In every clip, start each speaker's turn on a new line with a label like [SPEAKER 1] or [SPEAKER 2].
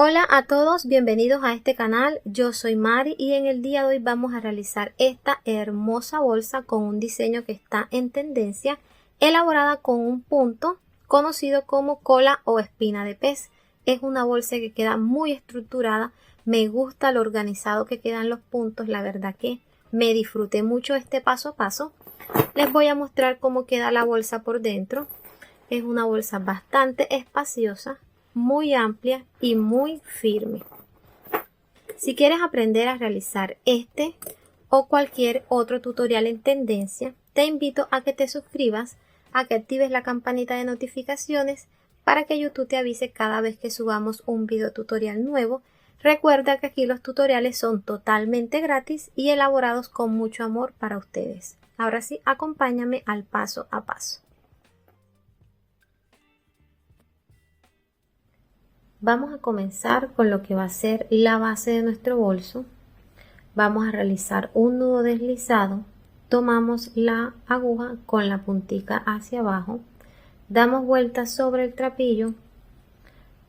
[SPEAKER 1] Hola a todos, bienvenidos a este canal. Yo soy Mari y en el día de hoy vamos a realizar esta hermosa bolsa con un diseño que está en tendencia, elaborada con un punto conocido como cola o espina de pez. Es una bolsa que queda muy estructurada, me gusta lo organizado que quedan los puntos, la verdad que me disfruté mucho este paso a paso. Les voy a mostrar cómo queda la bolsa por dentro. Es una bolsa bastante espaciosa, muy amplia y muy firme. Si quieres aprender a realizar este o cualquier otro tutorial en tendencia, te invito a que te suscribas, a que actives la campanita de notificaciones para que YouTube te avise cada vez que subamos un video tutorial nuevo. Recuerda que aquí los tutoriales son totalmente gratis y elaborados con mucho amor para ustedes. Ahora sí, acompáñame al paso a paso. Vamos a comenzar con lo que va a ser la base de nuestro bolso. Vamos a realizar un nudo deslizado. Tomamos la aguja con la puntica hacia abajo, damos vueltas sobre el trapillo,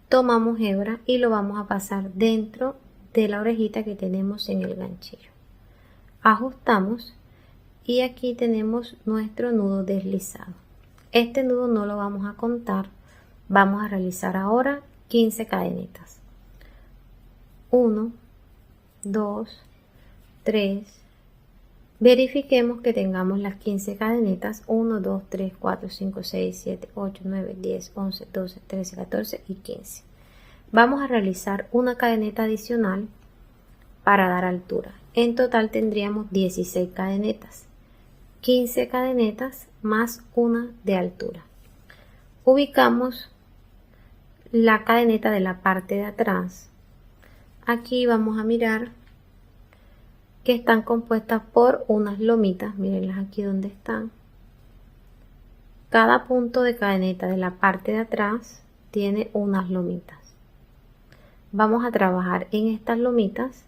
[SPEAKER 1] tomamos hebra y lo vamos a pasar dentro de la orejita que tenemos en el ganchillo. Ajustamos y aquí tenemos nuestro nudo deslizado. Este nudo no lo vamos a contar, vamos a realizar ahora 15 cadenitas. 1, 2, 3. Verifiquemos que tengamos las 15 cadenitas. 1, 2, 3, 4, 5, 6, 7, 8, 9, 10, 11, 12, 13, 14 y 15. Vamos a realizar una cadeneta adicional para dar altura. En total tendríamos 16 cadenetas. 15 cadenetas más una de altura. Ubicamos la cadeneta de la parte de atrás. Aquí vamos a mirar que están compuestas por unas lomitas, mírenlas aquí donde están. Cada punto de cadeneta de la parte de atrás tiene unas lomitas. Vamos a trabajar en estas lomitas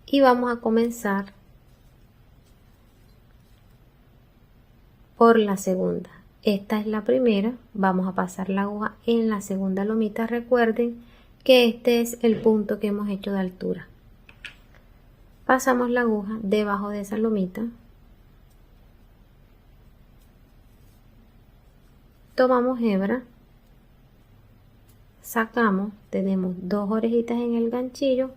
[SPEAKER 1] y vamos a comenzar por la segunda. Esta es la primera, vamos a pasar la aguja en la segunda lomita. Recuerden que este es el punto que hemos hecho de altura. Pasamos la aguja debajo de esa lomita, tomamos hebra, sacamos, tenemos dos orejitas en el ganchillo,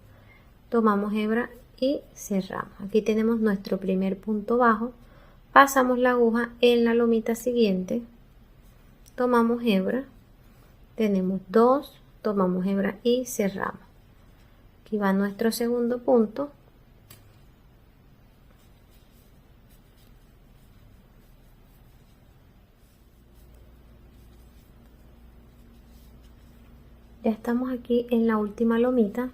[SPEAKER 1] tomamos hebra y cerramos. Aquí tenemos nuestro primer punto bajo. Pasamos la aguja en la lomita siguiente, tomamos hebra, tenemos dos, tomamos hebra y cerramos. Aquí va nuestro segundo punto. Ya estamos aquí en la última lomita.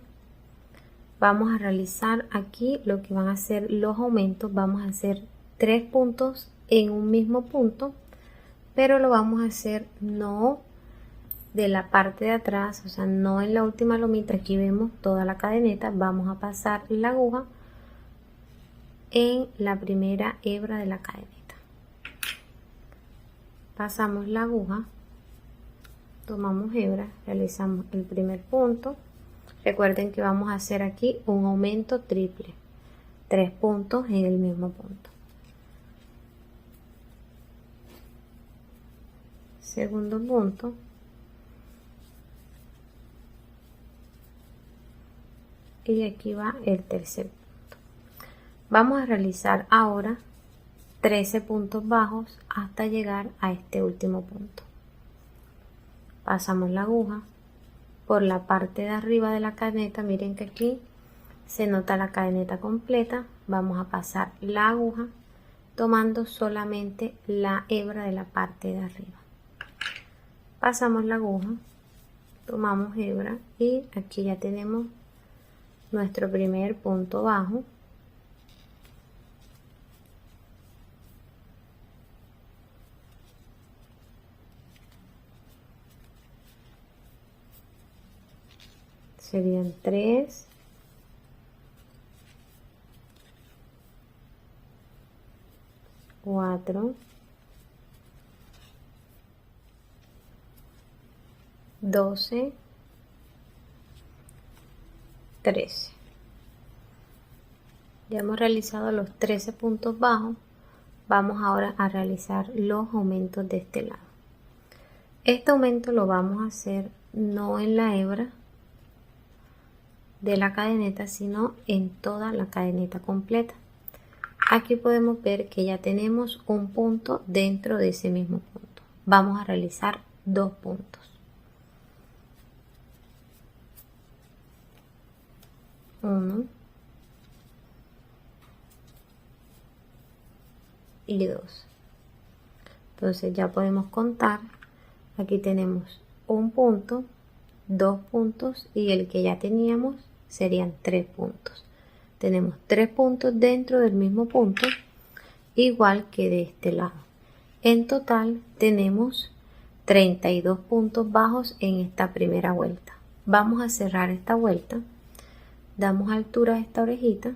[SPEAKER 1] Vamos a realizar aquí lo que van a ser los aumentos. Vamos a hacer 3 puntos en un mismo punto, pero lo vamos a hacer no de la parte de atrás, o sea, no en la última lomita. Aquí vemos toda la cadeneta. Vamos a pasar la aguja en la primera hebra de la cadeneta. Pasamos la aguja, tomamos hebra, realizamos el primer punto. Recuerden que vamos a hacer aquí un aumento triple, 3 puntos en el mismo punto. Segundo punto, y aquí va el tercer punto. Vamos a realizar ahora 13 puntos bajos hasta llegar a este último punto. Pasamos la aguja por la parte de arriba de la cadeneta. Miren que aquí se nota la cadeneta completa. Vamos a pasar la aguja tomando solamente la hebra de la parte de arriba. Pasamos la aguja, tomamos hebra y aquí ya tenemos nuestro primer punto bajo. Serían 3, 4, 12, 13. Ya hemos realizado los 13 puntos bajos. Vamos ahora a realizar los aumentos de este lado. Este aumento lo vamos a hacer no en la hebra de la cadeneta, sino en toda la cadeneta completa. Aquí podemos ver que ya tenemos un punto dentro de ese mismo punto. Vamos a realizar 2 puntos. 1 y 2. Entonces ya podemos contar. Aquí tenemos un punto, 2 puntos y el que ya teníamos serían 3 puntos. Tenemos 3 puntos dentro del mismo punto, igual que de este lado. En total tenemos 32 puntos bajos en esta primera vuelta. Vamos a cerrar esta vuelta, damos altura a esta orejita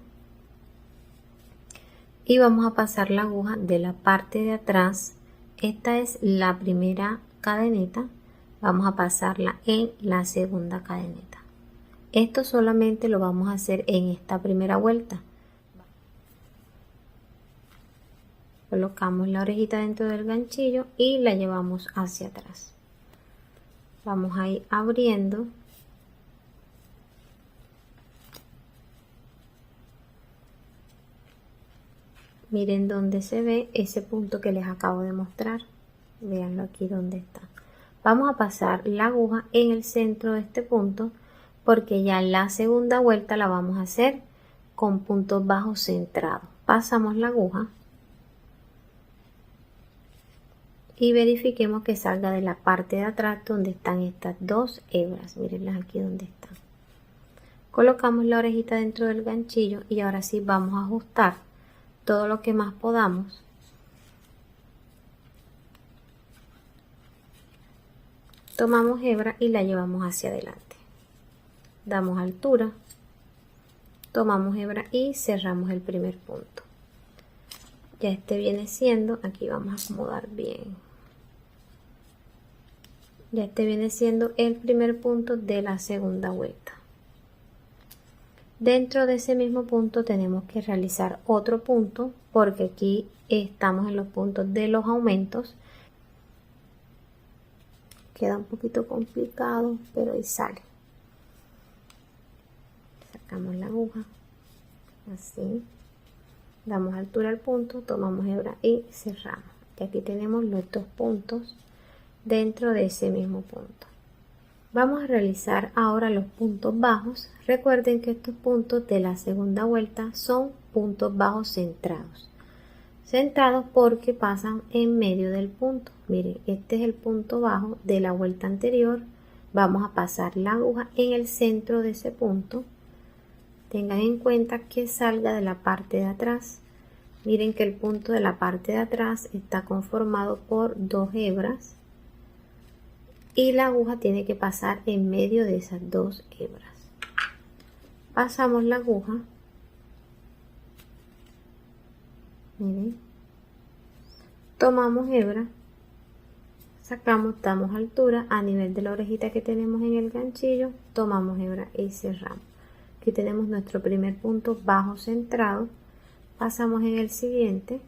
[SPEAKER 1] y vamos a pasar la aguja de la parte de atrás. Esta es la primera cadeneta, vamos a pasarla en la segunda cadeneta. Esto solamente lo vamos a hacer en esta primera vuelta. Colocamos la orejita dentro del ganchillo y la llevamos hacia atrás. Vamos a ir abriendo. Miren dónde se ve ese punto que les acabo de mostrar. Véanlo aquí donde está. Vamos a pasar la aguja en el centro de este punto porque ya la segunda vuelta la vamos a hacer con puntos bajos centrados. Pasamos la aguja y verifiquemos que salga de la parte de atrás donde están estas 2 hebras. Mírenlas aquí donde están. Colocamos la orejita dentro del ganchillo y ahora sí vamos a ajustar todo lo que más podamos. Tomamos hebra y la llevamos hacia adelante. Damos altura, tomamos hebra y cerramos el primer punto. Ya este viene siendo, aquí vamos a acomodar bien. Ya este viene siendo el primer punto de la segunda vuelta. Dentro de ese mismo punto tenemos que realizar otro punto porque aquí estamos en los puntos de los aumentos. Queda un poquito complicado, pero ahí sale. Sacamos la aguja, así. Damos altura al punto, tomamos hebra y cerramos. Y aquí tenemos los 2 puntos dentro de ese mismo punto. Vamos a realizar ahora los puntos bajos. Recuerden que estos puntos de la segunda vuelta son puntos bajos centrados. Centrados porque pasan en medio del punto. Miren, este es el punto bajo de la vuelta anterior. Vamos a pasar la aguja en el centro de ese punto. Tengan en cuenta que salga de la parte de atrás. Miren que el punto de la parte de atrás está conformado por 2 hebras. Y la aguja tiene que pasar en medio de esas 2 hebras. Pasamos la aguja. Miren. Tomamos hebra. Sacamos, damos altura a nivel de la orejita que tenemos en el ganchillo. Tomamos hebra y cerramos. Aquí tenemos nuestro primer punto bajo centrado. Pasamos en el siguiente.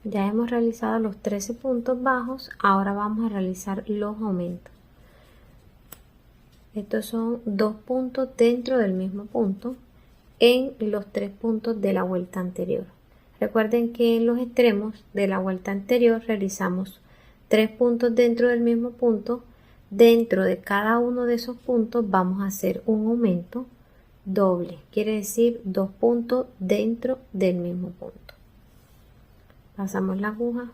[SPEAKER 1] Ya hemos realizado los 13 puntos bajos, ahora vamos a realizar los aumentos. Estos son 2 puntos dentro del mismo punto en los 3 puntos de la vuelta anterior. Recuerden que en los extremos de la vuelta anterior realizamos 3 puntos dentro del mismo punto. Dentro de cada uno de esos puntos vamos a hacer un aumento doble, quiere decir 2 puntos dentro del mismo punto. Pasamos la aguja,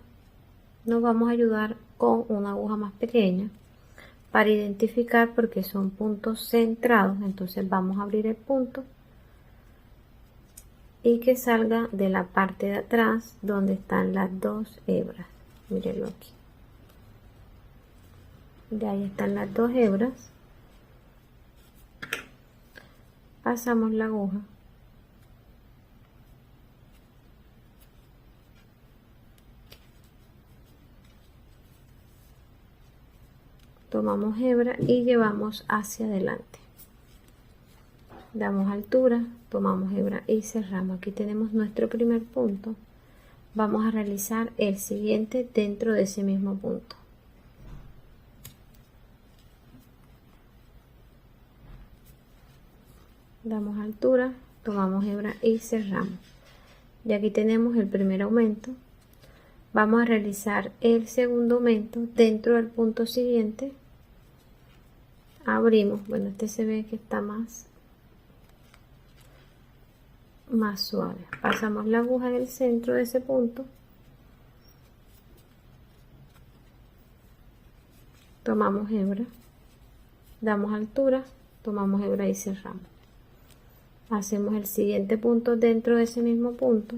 [SPEAKER 1] nos vamos a ayudar con una aguja más pequeña para identificar porque son puntos centrados. Entonces vamos a abrir el punto y que salga de la parte de atrás donde están las 2 hebras. Mírenlo aquí. Ya ahí están las 2 hebras. Pasamos la aguja. Tomamos hebra y llevamos hacia adelante. Damos altura, tomamos hebra y cerramos. Aquí tenemos nuestro primer punto. Vamos a realizar el siguiente dentro de ese mismo punto. Damos altura, tomamos hebra y cerramos. Y aquí tenemos el primer aumento. Vamos a realizar el segundo aumento dentro del punto siguiente. Abrimos, bueno, este se ve que está más suave. Pasamos la aguja en el centro de ese punto. Tomamos hebra, damos altura, tomamos hebra y cerramos. Hacemos el siguiente punto dentro de ese mismo punto.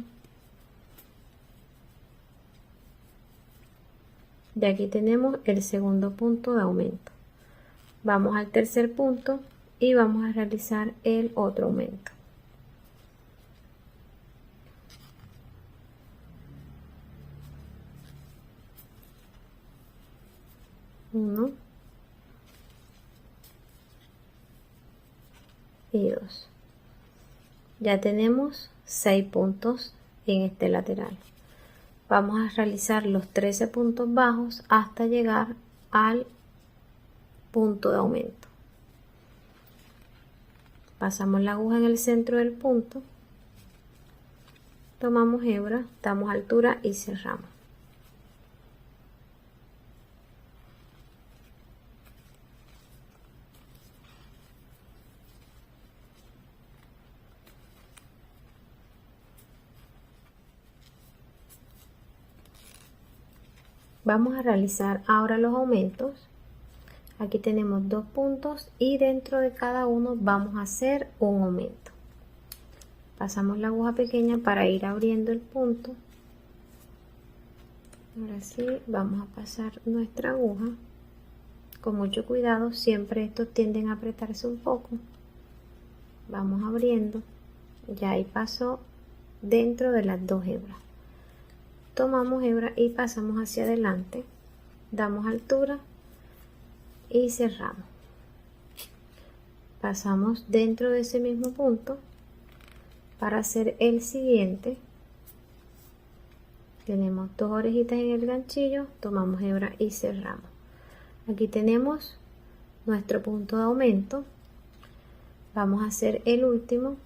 [SPEAKER 1] Y aquí tenemos el segundo punto de aumento. Vamos al tercer punto y vamos a realizar el otro aumento. Uno y 2. Ya tenemos 6 puntos en este lateral. Vamos a realizar los 13 puntos bajos hasta llegar al punto de aumento. Pasamos la aguja en el centro del punto, tomamos hebra, damos altura y cerramos. Vamos a realizar ahora los aumentos. Aquí tenemos 2 puntos y dentro de cada uno vamos a hacer un aumento. Pasamos la aguja pequeña para ir abriendo el punto. Ahora sí, vamos a pasar nuestra aguja. Con mucho cuidado, siempre estos tienden a apretarse un poco. Vamos abriendo. Ya ahí pasó dentro de las 2 hebras. Tomamos hebra y pasamos hacia adelante. Damos altura y cerramos. Pasamos dentro de ese mismo punto para hacer el siguiente. Tenemos 2 orejitas en el ganchillo, tomamos hebra y cerramos. Aquí tenemos nuestro punto de aumento. Vamos a hacer el último.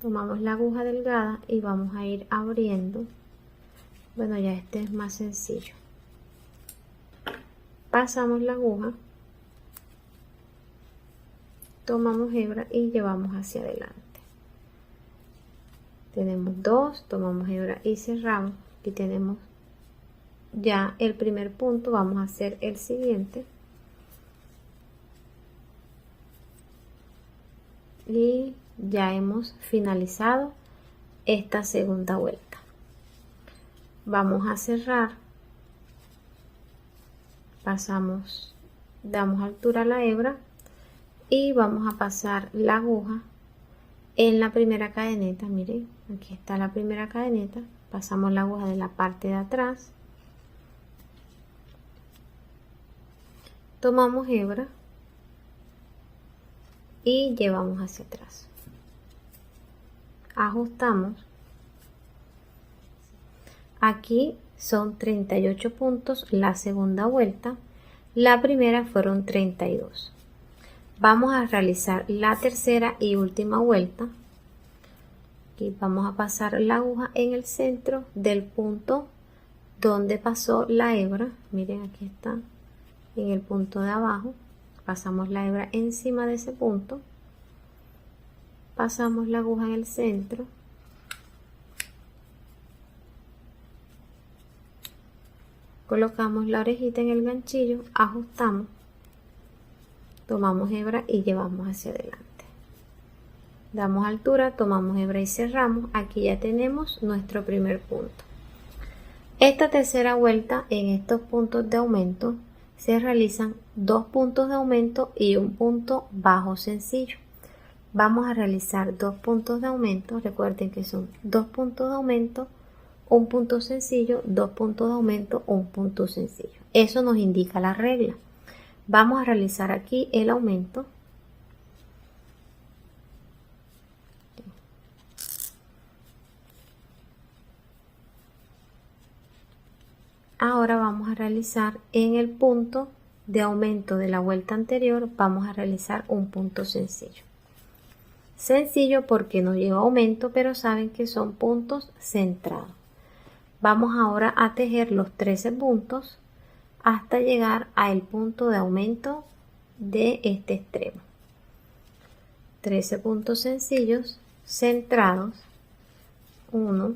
[SPEAKER 1] Tomamos la aguja delgada y vamos a ir abriendo. Bueno, ya este es más sencillo. Pasamos la aguja, tomamos hebra y llevamos hacia adelante. Tenemos 2, tomamos hebra y cerramos. Aquí tenemos ya el primer punto, vamos a hacer el siguiente. Y ya hemos finalizado esta segunda vuelta. Vamos a cerrar. Pasamos, damos altura a la hebra y vamos a pasar la aguja en la primera cadeneta. Miren, aquí está la primera cadeneta. Pasamos la aguja de la parte de atrás. Tomamos hebra y llevamos hacia atrás. Ajustamos. Aquí son 38 puntos la segunda vuelta. La primera fueron 32. Vamos a realizar la tercera y última vuelta. Aquí vamos a pasar la aguja en el centro del punto donde pasó la hebra. Miren, aquí está en el punto de abajo. Pasamos la hebra encima de ese punto. Pasamos la aguja en el centro. Colocamos la orejita en el ganchillo, ajustamos, tomamos hebra y llevamos hacia adelante. Damos altura, tomamos hebra y cerramos. Aquí ya tenemos nuestro primer punto. Esta tercera vuelta en estos puntos de aumento se realizan 2 puntos de aumento y un punto bajo sencillo. Vamos a realizar 2 puntos de aumento, recuerden que son 2 puntos de aumento, un punto sencillo, 2 puntos de aumento, un punto sencillo. Eso nos indica la regla. Vamos a realizar aquí el aumento. Ahora vamos a realizar en el punto de aumento de la vuelta anterior, vamos a realizar un punto sencillo. Sencillo porque no lleva aumento, pero saben que son puntos centrados. Vamos ahora a tejer los 13 puntos hasta llegar al punto de aumento de este extremo. 13 puntos sencillos centrados, 1,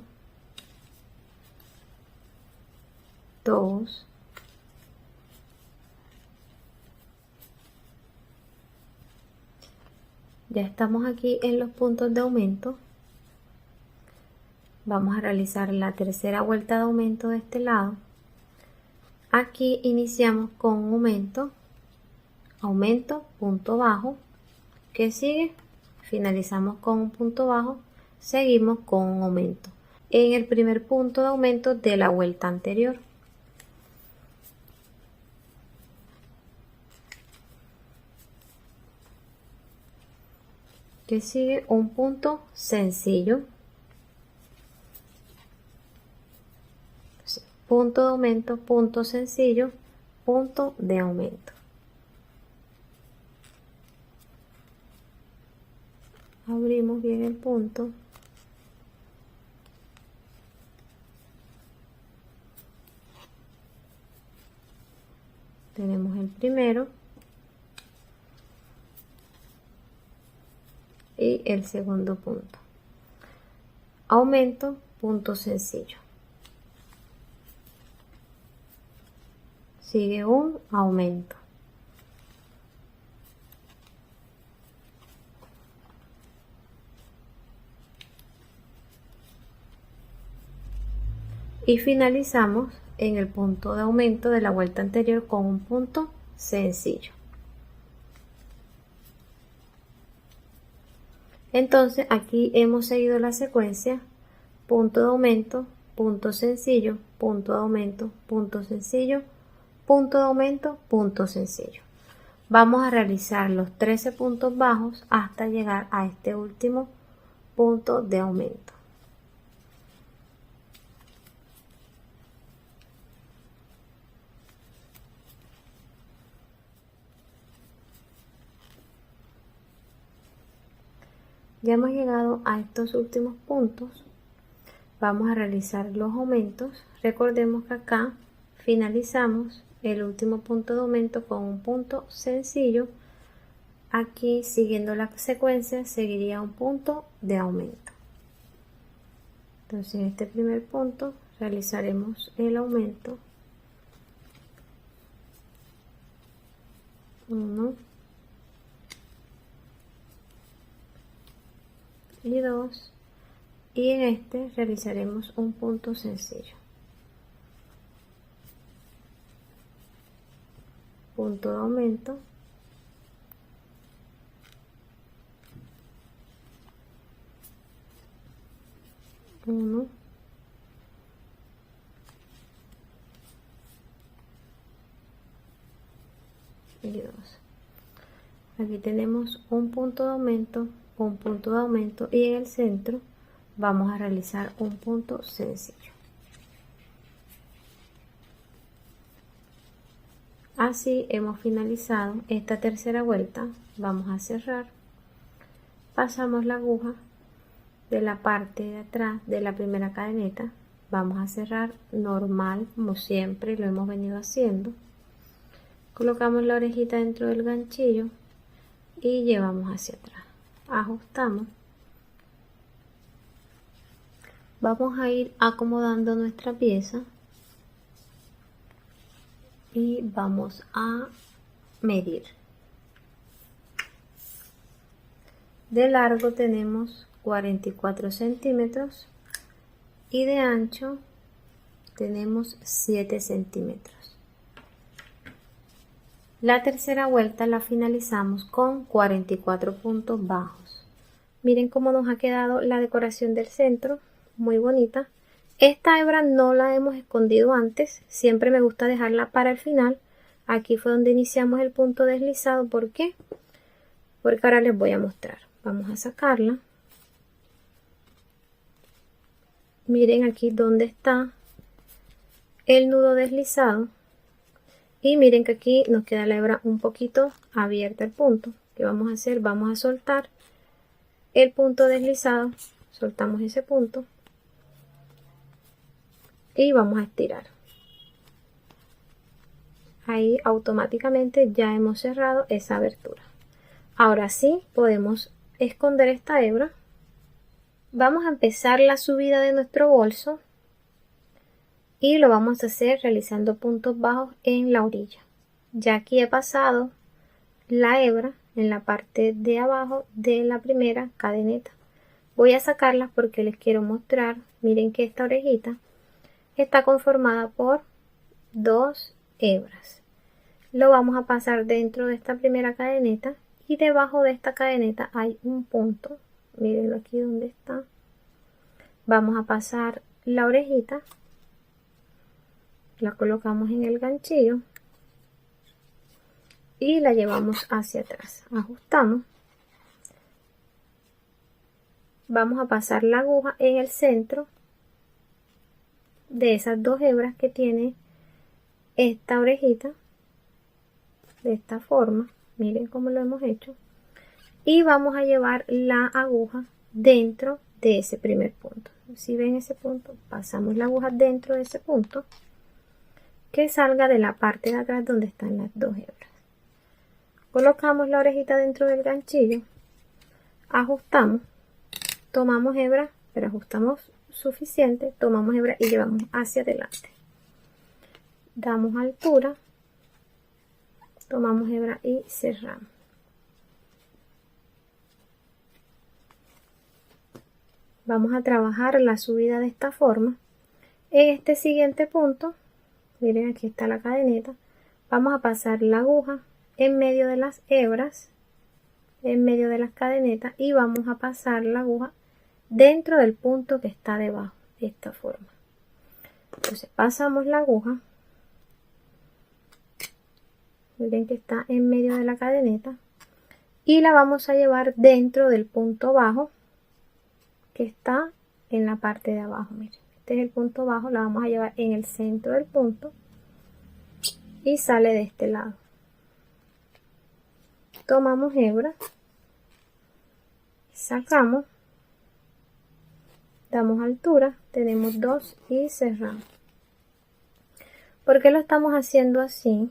[SPEAKER 1] 2, 3. Ya estamos aquí en los puntos de aumento. Vamos a realizar la tercera vuelta de aumento de este lado. Aquí iniciamos con un aumento, aumento, punto bajo. ¿Qué sigue? Finalizamos con un punto bajo, seguimos con un aumento en el primer punto de aumento de la vuelta anterior. Que sigue un punto sencillo, punto de aumento, punto sencillo, punto de aumento. Abrimos bien el punto. Tenemos el primero y el segundo punto. Aumento, punto sencillo. Sigue un aumento. Y finalizamos en el punto de aumento de la vuelta anterior con un punto sencillo. Entonces aquí hemos seguido la secuencia: punto de aumento, punto sencillo, punto de aumento, punto sencillo, punto de aumento, punto sencillo. Vamos a realizar los 13 puntos bajos hasta llegar a este último punto de aumento. Ya hemos llegado a estos últimos puntos. Vamos a realizar los aumentos. Recordemos que acá finalizamos el último punto de aumento con un punto sencillo. Aquí, siguiendo la secuencia, seguiría un punto de aumento. Entonces en este primer punto realizaremos el aumento. 1 y 2, y en este realizaremos un punto sencillo, punto de aumento, uno y 2. Aquí tenemos un punto de aumento, un punto de aumento, y en el centro vamos a realizar un punto sencillo. Así hemos finalizado esta tercera vuelta. Vamos a cerrar. Pasamos la aguja de la parte de atrás de la primera cadeneta. Vamos a cerrar normal, como siempre lo hemos venido haciendo. Colocamos la orejita dentro del ganchillo y llevamos hacia atrás. Ajustamos. Vamos a ir acomodando nuestra pieza y vamos a medir. De largo tenemos 44 centímetros y de ancho tenemos 7 centímetros. La tercera vuelta la finalizamos con 44 puntos bajos. Miren cómo nos ha quedado la decoración del centro, muy bonita. Esta hebra no la hemos escondido antes, siempre me gusta dejarla para el final. Aquí fue donde iniciamos el punto deslizado. ¿Por qué? Porque ahora les voy a mostrar. Vamos a sacarla. Miren aquí donde está el nudo deslizado. Y miren que aquí nos queda la hebra un poquito abierta el punto. ¿Qué vamos a hacer? Vamos a soltar el punto deslizado. Soltamos ese punto. Y vamos a estirar. Ahí automáticamente ya hemos cerrado esa abertura. Ahora sí podemos esconder esta hebra. Vamos a empezar la subida de nuestro bolso y lo vamos a hacer realizando puntos bajos en la orilla. Ya aquí he pasado la hebra en la parte de abajo de la primera cadeneta. Voy a sacarlas porque les quiero mostrar. Miren que esta orejita está conformada por 2 hebras. Lo vamos a pasar dentro de esta primera cadeneta y debajo de esta cadeneta hay un punto. Mírenlo aquí donde está. Vamos a pasar la orejita, la colocamos en el ganchillo y la llevamos hacia atrás. Ajustamos. Vamos a pasar la aguja en el centro de esas 2 hebras que tiene esta orejita, de esta forma. Miren cómo lo hemos hecho. Y vamos a llevar la aguja dentro de ese primer punto. Si ven ese punto, pasamos la aguja dentro de ese punto, que salga de la parte de atrás donde están las 2 hebras. Colocamos la orejita dentro del ganchillo, ajustamos, tomamos hebra, pero ajustamos suficiente, tomamos hebra y llevamos hacia adelante. Damos altura, tomamos hebra y cerramos. Vamos a trabajar la subida de esta forma. En este siguiente punto, miren aquí está la cadeneta, vamos a pasar la aguja en medio de las hebras, en medio de las cadenetas, y vamos a pasar la aguja dentro del punto que está debajo, de esta forma. Entonces pasamos la aguja, miren que está en medio de la cadeneta, y la vamos a llevar dentro del punto bajo que está en la parte de abajo. Miren, este es el punto bajo, la vamos a llevar en el centro del punto y sale de este lado. Tomamos hebra, sacamos, damos altura, tenemos 2 y cerramos. ¿Por qué lo estamos haciendo así?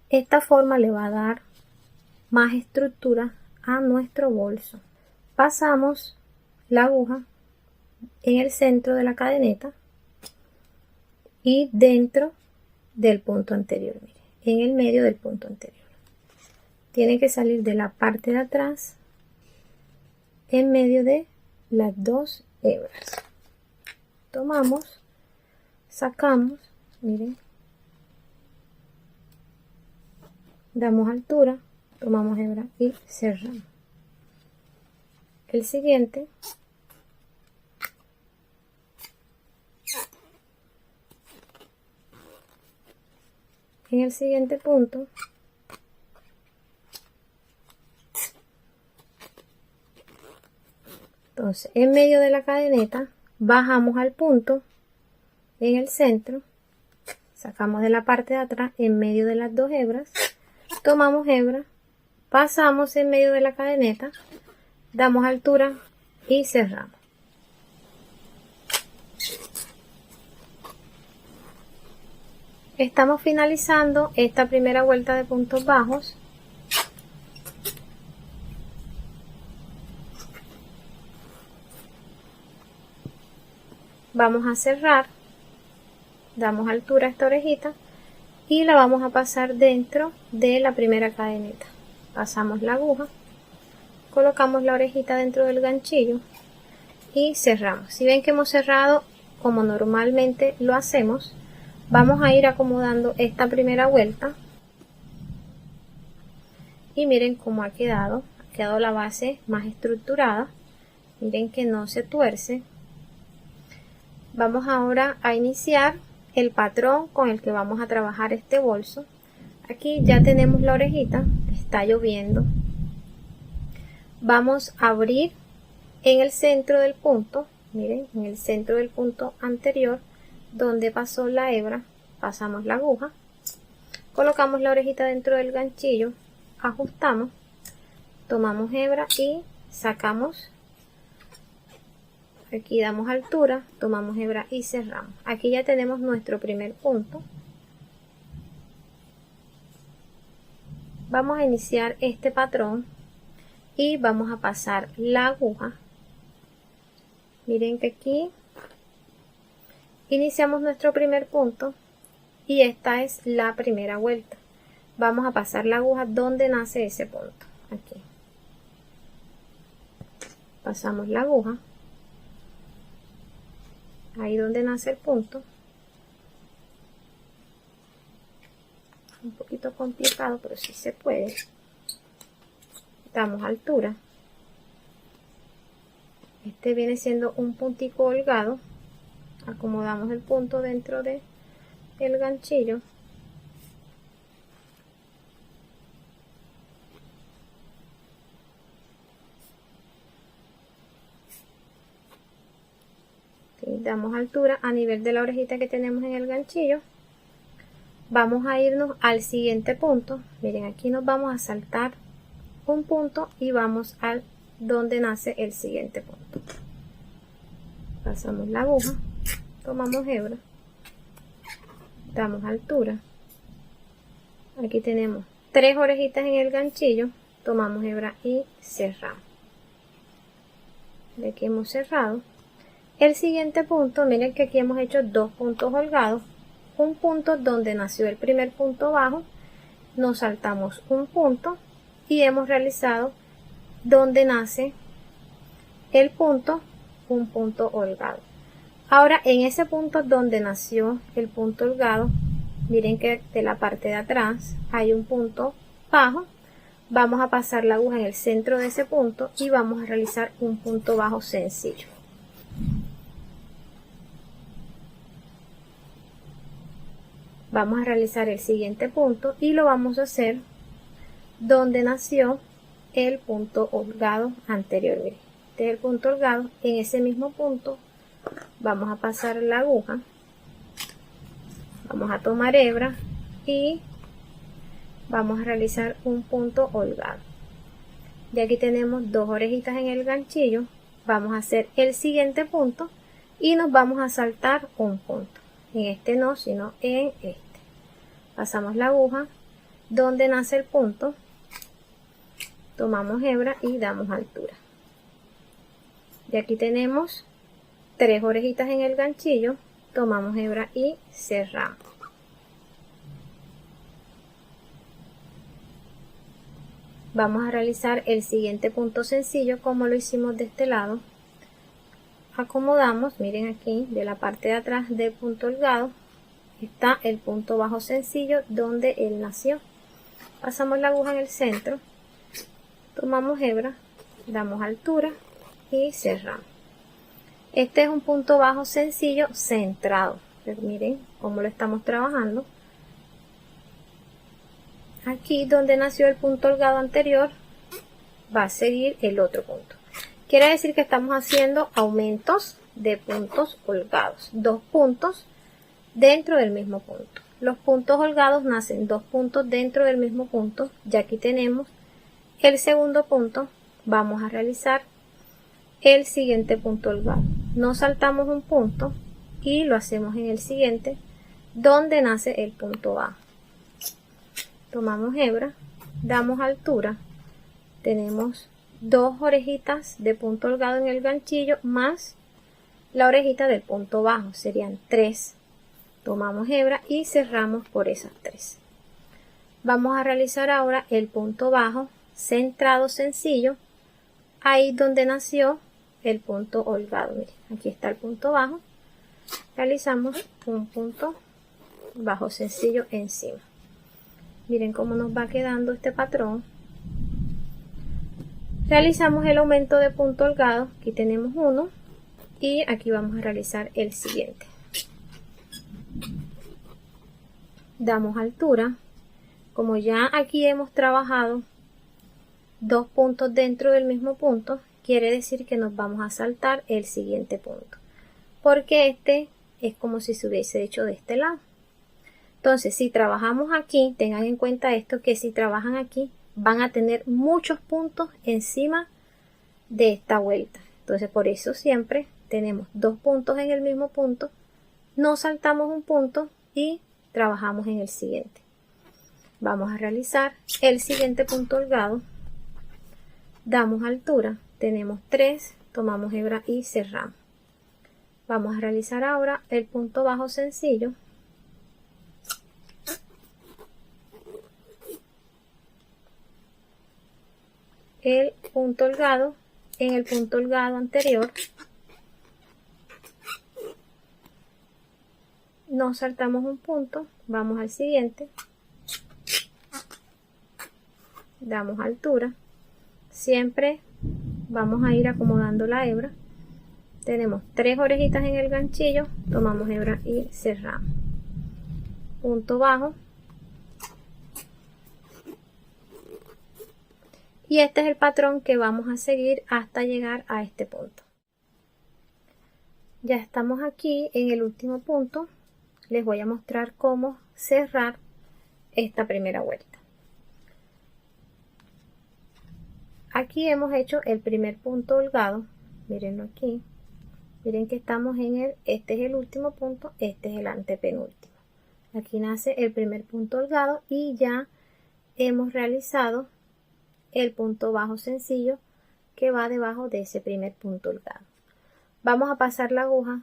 [SPEAKER 1] Esta forma le va a dar más estructura a nuestro bolso. Pasamos la aguja en el centro de la cadeneta y dentro del punto anterior, miren, en el medio del punto anterior. Tiene que salir de la parte de atrás en medio de las 2 hebras. Tomamos, sacamos, miren, damos altura, tomamos hebra y cerramos. El siguiente, en el siguiente punto, entonces en medio de la cadeneta bajamos al punto en el centro, sacamos de la parte de atrás en medio de las 2 hebras, tomamos hebra, pasamos en medio de la cadeneta, damos altura y cerramos. Estamos finalizando esta primera vuelta de puntos bajos. Vamos a cerrar, damos altura a esta orejita y la vamos a pasar dentro de la primera cadeneta. Pasamos la aguja, colocamos la orejita dentro del ganchillo y cerramos. Si ven que hemos cerrado como normalmente lo hacemos, vamos a ir acomodando esta primera vuelta y miren cómo ha quedado la base más estructurada. Miren que no se tuerce. Vamos ahora a iniciar el patrón con el que vamos a trabajar este bolso. Aquí ya tenemos la orejita, está lloviendo. Vamos a abrir en el centro del punto, miren, en el centro del punto anterior donde pasó la hebra, pasamos la aguja, colocamos la orejita dentro del ganchillo, ajustamos, tomamos hebra y sacamos. Aquí damos altura, tomamos hebra y cerramos. Aquí ya tenemos nuestro primer punto. Vamos a iniciar este patrón y vamos a pasar la aguja. Miren que aquí iniciamos nuestro primer punto y esta es la primera vuelta. Vamos a pasar la aguja donde nace ese punto. Aquí. Pasamos la aguja. Ahí donde nace el punto. Un poquito complicado, pero sí se puede. Damos altura. Este viene siendo un puntico holgado. Acomodamos el punto dentro de el ganchillo. Damos altura a nivel de la orejita que tenemos en el ganchillo. Vamos a irnos al siguiente punto. Miren, aquí nos vamos a saltar un punto y vamos al donde nace el siguiente punto. Pasamos la aguja, tomamos hebra, damos altura. Aquí tenemos 3 orejitas en el ganchillo, tomamos hebra y cerramos. De aquí hemos cerrado. El siguiente punto, miren que aquí hemos hecho 2 puntos holgados, un punto donde nació el primer punto bajo, nos saltamos un punto y hemos realizado donde nace el punto, un punto holgado. Ahora en ese punto donde nació el punto holgado, miren que de la parte de atrás hay un punto bajo, vamos a pasar la aguja en el centro de ese punto y vamos a realizar un punto bajo sencillo. Vamos a realizar el siguiente punto y lo vamos a hacer donde nació el punto holgado anterior. Miren, este es el punto holgado. En ese mismo punto vamos a pasar la aguja, vamos a tomar hebra y vamos a realizar un punto holgado. De aquí tenemos 2 orejitas en el ganchillo. Vamos a hacer el siguiente punto y nos vamos a saltar un punto. En este no, sino en este. Pasamos la aguja donde nace el punto, tomamos hebra y damos altura. De aquí tenemos 3 orejitas en el ganchillo, tomamos hebra y cerramos. Vamos a realizar el siguiente punto sencillo como lo hicimos de este lado. Acomodamos, miren aquí, de la parte de atrás del punto holgado está el punto bajo sencillo donde él nació. Pasamos la aguja en el centro, tomamos hebra, damos altura y cerramos. Este es un punto bajo sencillo centrado. Pero miren cómo lo estamos trabajando. Aquí donde nació el punto holgado anterior va a seguir el otro punto. Quiere decir que estamos haciendo aumentos de puntos holgados. 2 puntos dentro del mismo punto. Los puntos holgados nacen 2 puntos dentro del mismo punto. Ya aquí tenemos el segundo punto. Vamos a realizar el siguiente punto holgado. Nos saltamos un punto y lo hacemos en el siguiente donde nace el punto bajo. Tomamos hebra, damos altura. Tenemos 2 orejitas de punto holgado en el ganchillo más la orejita del punto bajo, serían 3. Tomamos hebra y cerramos por esas 3. Vamos a realizar ahora el punto bajo centrado sencillo, ahí donde nació el punto holgado. Miren, aquí está el punto bajo. Realizamos un punto bajo sencillo encima. Miren cómo nos va quedando este patrón. Realizamos el aumento de punto holgado. Aquí tenemos uno y aquí vamos a realizar el siguiente. Damos altura. Como ya aquí hemos trabajado dos puntos dentro del mismo punto, quiere decir que nos vamos a saltar el siguiente punto, porque este es como si se hubiese hecho de este lado. Entonces, si trabajamos aquí, tengan en cuenta esto, que si trabajan aquí van a tener muchos puntos encima de esta vuelta. Entonces, por eso siempre tenemos dos puntos en el mismo punto, no saltamos un punto y trabajamos en el siguiente. Vamos a realizar el siguiente punto holgado. Damos altura, tenemos 3, tomamos hebra y cerramos. Vamos a realizar ahora el punto bajo sencillo. El punto holgado en el punto holgado anterior. Nos saltamos un punto, vamos al siguiente. Damos altura. Siempre vamos a ir acomodando la hebra. Tenemos 3 orejitas en el ganchillo, tomamos hebra y cerramos. Punto bajo. Y este es el patrón que vamos a seguir hasta llegar a este punto. Ya estamos aquí en el último punto. Les voy a mostrar cómo cerrar esta primera vuelta. Aquí hemos hecho el primer punto holgado, mírenlo aquí, miren que estamos en este es el último punto, este es el antepenúltimo. Aquí nace el primer punto holgado y ya hemos realizado el punto bajo sencillo que va debajo de ese primer punto holgado. Vamos a pasar la aguja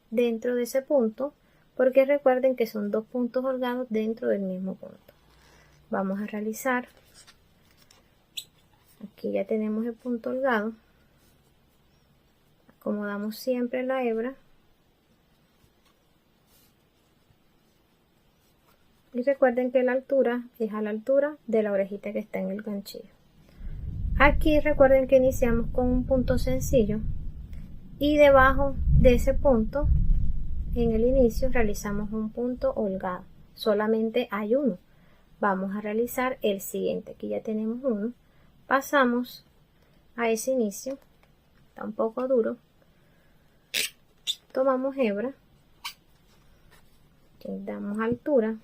[SPEAKER 1] dentro de ese punto, porque recuerden que son dos puntos holgados dentro del mismo punto. Vamos a realizar. Aquí ya tenemos el punto holgado. Acomodamos siempre la hebra. Y recuerden que la altura es a la altura de la orejita que está en el ganchillo. Aquí recuerden que iniciamos con un punto sencillo. Y debajo de ese punto, en el inicio, realizamos un punto holgado. Solamente hay uno. Vamos a realizar el siguiente. Aquí ya tenemos uno. Pasamos a ese inicio, está un poco duro, tomamos hebra, damos altura,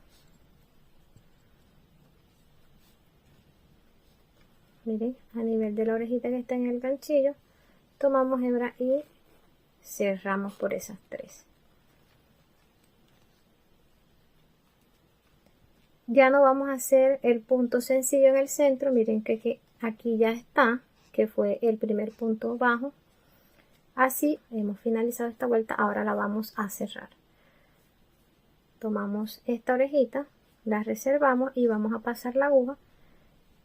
[SPEAKER 1] miren, a nivel de la orejita que está en el ganchillo, tomamos hebra y cerramos por esas 3. Ya no vamos a hacer el punto sencillo en el centro, miren que aquí ya está, que fue el primer punto bajo. Así hemos finalizado esta vuelta, ahora la vamos a cerrar. Tomamos esta orejita, la reservamos y vamos a pasar la aguja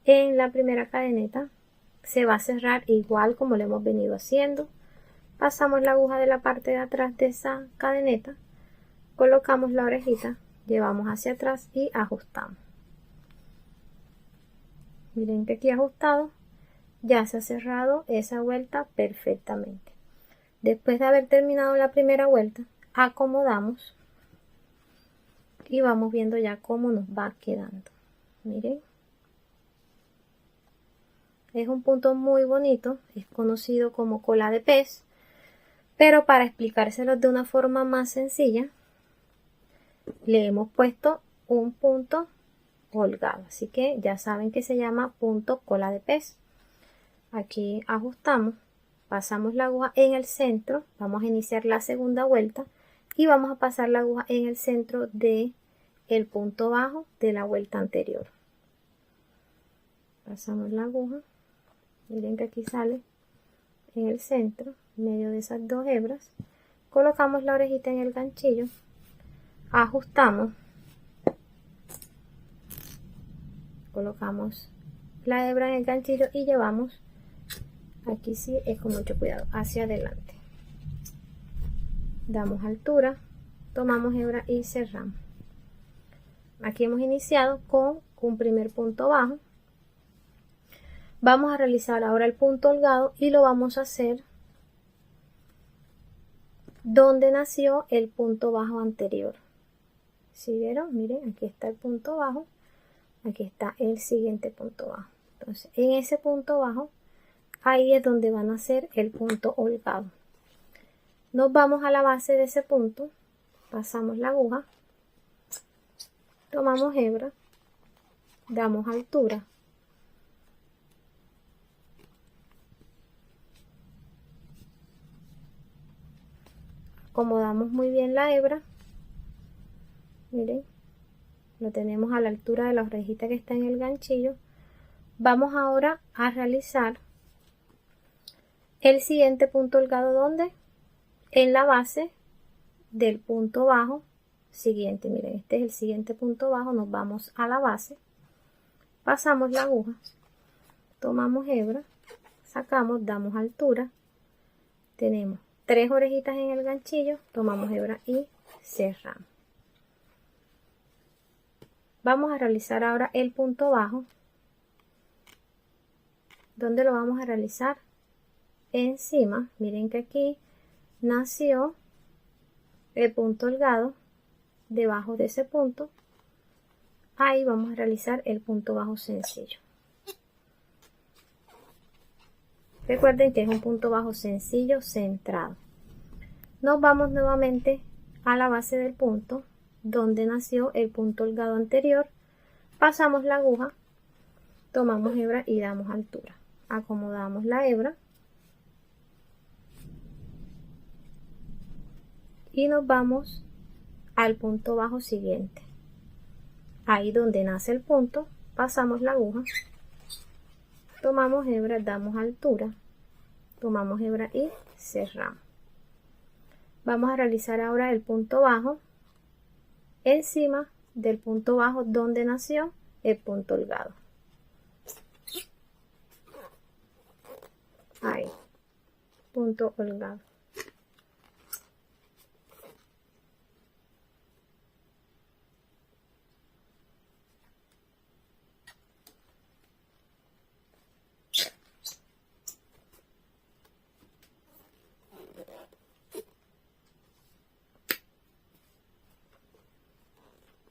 [SPEAKER 1] en la primera cadeneta. Se va a cerrar igual como lo hemos venido haciendo. Pasamos la aguja de la parte de atrás de esa cadeneta, colocamos la orejita, llevamos hacia atrás y ajustamos. Miren que aquí ajustado, ya se ha cerrado esa vuelta perfectamente. Después de haber terminado la primera vuelta, acomodamos y vamos viendo ya cómo nos va quedando. Miren. Es un punto muy bonito, es conocido como cola de pez, pero para explicárselos de una forma más sencilla, le hemos puesto un punto holgado, así que ya saben que se llama punto cola de pez. Aquí ajustamos, pasamos la aguja en el centro, vamos a iniciar la segunda vuelta y vamos a pasar la aguja en el centro de el punto bajo de la vuelta anterior. Pasamos la aguja, miren que aquí sale en el centro, en medio de esas dos hebras, colocamos la orejita en el ganchillo, ajustamos, colocamos la hebra en el ganchillo y llevamos, aquí sí es con mucho cuidado, hacia adelante. Damos altura, tomamos hebra y cerramos. Aquí hemos iniciado con un primer punto bajo. Vamos a realizar ahora el punto holgado y lo vamos a hacer donde nació el punto bajo anterior. ¿Sí vieron? Miren, aquí está el punto bajo, aquí está el siguiente punto bajo. Entonces, en ese punto bajo, ahí es donde van a hacer el punto holgado. Nos vamos a la base de ese punto, pasamos la aguja, tomamos hebra, damos altura, acomodamos muy bien la hebra, miren, lo tenemos a la altura de la orejita que está en el ganchillo. Vamos ahora a realizar el siguiente punto holgado, ¿dónde? En la base del punto bajo siguiente. Miren, este es el siguiente punto bajo, nos vamos a la base, pasamos la aguja, tomamos hebra, sacamos, damos altura, tenemos 3 orejitas en el ganchillo, tomamos hebra y cerramos. Vamos a realizar ahora el punto bajo. ¿Dónde lo vamos a realizar? Encima, miren que aquí nació el punto holgado, debajo de ese punto, ahí vamos a realizar el punto bajo sencillo. Recuerden que es un punto bajo sencillo centrado. Nos vamos nuevamente a la base del punto donde nació el punto holgado anterior, pasamos la aguja, tomamos hebra y damos altura. Acomodamos la hebra y nos vamos al punto bajo siguiente. Ahí donde nace el punto, pasamos la aguja, tomamos hebra, damos altura, tomamos hebra y cerramos. Vamos a realizar ahora el punto bajo encima del punto bajo donde nació el punto holgado. Ahí, punto holgado.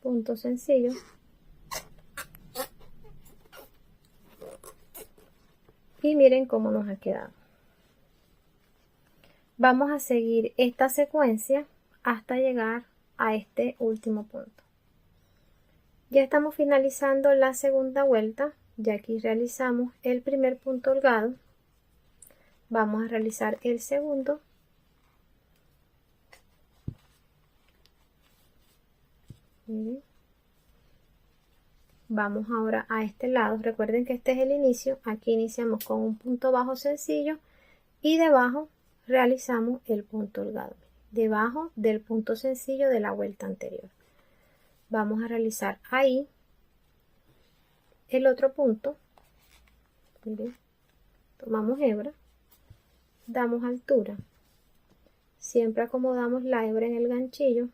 [SPEAKER 1] Punto sencillo. Y miren cómo nos ha quedado. Vamos a seguir esta secuencia hasta llegar a este último punto. Ya estamos finalizando la segunda vuelta. Ya aquí realizamos el primer punto holgado. Vamos a realizar el segundo. Miren. Vamos ahora a este lado. Recuerden que este es el inicio. Aquí iniciamos con un punto bajo sencillo y debajo realizamos el punto holgado. Debajo del punto sencillo de la vuelta anterior. Vamos a realizar ahí el otro punto. Miren. Tomamos hebra. Damos altura. Siempre acomodamos la hebra en el ganchillo.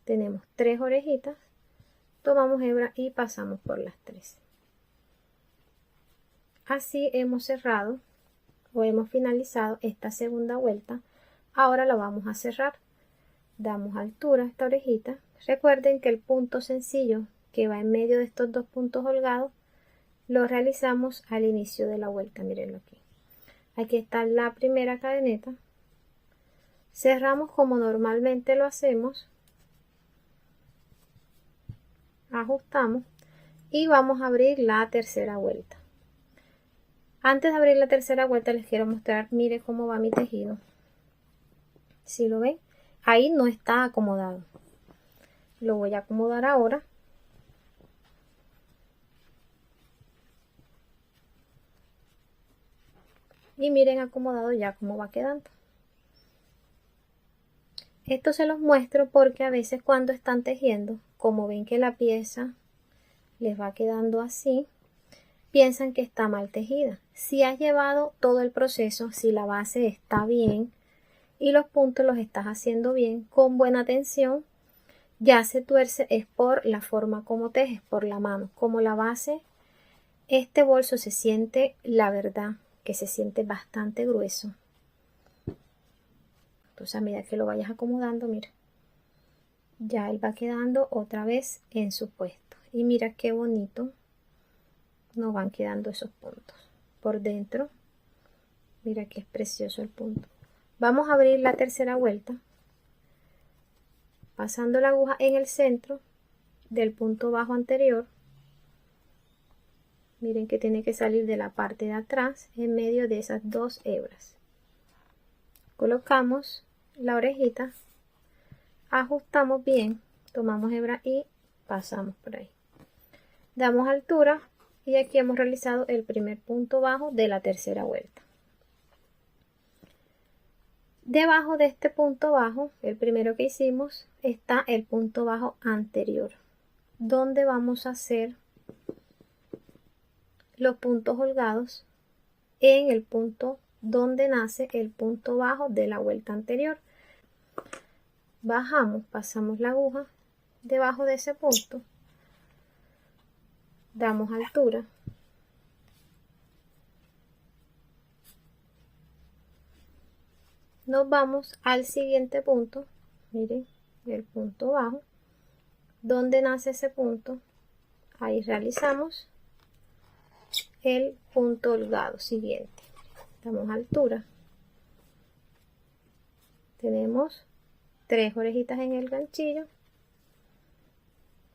[SPEAKER 1] Tenemos 3 orejitas, tomamos hebra y pasamos por las 3. Así hemos cerrado o hemos finalizado esta segunda vuelta. Ahora la vamos a cerrar. Damos altura a esta orejita. Recuerden que el punto sencillo que va en medio de estos dos puntos holgados lo realizamos al inicio de la vuelta. Mírenlo aquí. Aquí está la primera cadeneta. Cerramos como normalmente lo hacemos. Ajustamos y vamos a abrir la tercera vuelta. Antes de abrir la tercera vuelta les quiero mostrar, mire cómo va mi tejido. Si lo ven, ahí no está acomodado. Lo voy a acomodar ahora. Y miren acomodado ya cómo va quedando. Esto se los muestro porque a veces cuando están tejiendo, como ven que la pieza les va quedando así, piensan que está mal tejida. Si has llevado todo el proceso, si la base está bien y los puntos los estás haciendo bien, con buena tensión, Ya se tuerce es por la forma como tejes, por la mano. Como la base, este bolso se siente, la verdad, que se siente bastante grueso. Entonces a medida que lo vayas acomodando, mira, ya él va quedando otra vez en su puesto. Y mira qué bonito nos van quedando esos puntos. Por dentro, mira que es precioso el punto. Vamos a abrir la tercera vuelta, pasando la aguja en el centro del punto bajo anterior. Miren que tiene que salir de la parte de atrás en medio de esas dos hebras. Colocamos la orejita, ajustamos bien, tomamos hebra y pasamos por ahí. Damos altura y aquí hemos realizado el primer punto bajo de la tercera vuelta. Debajo de este punto bajo, el primero que hicimos, está el punto bajo anterior, donde vamos a hacer los puntos holgados en el punto donde nace el punto bajo de la vuelta anterior. Bajamos, pasamos la aguja debajo de ese punto, damos altura, nos vamos al siguiente punto, miren, el punto bajo, donde nace ese punto, ahí realizamos el punto holgado siguiente. Damos altura, tenemos 3 orejitas en el ganchillo,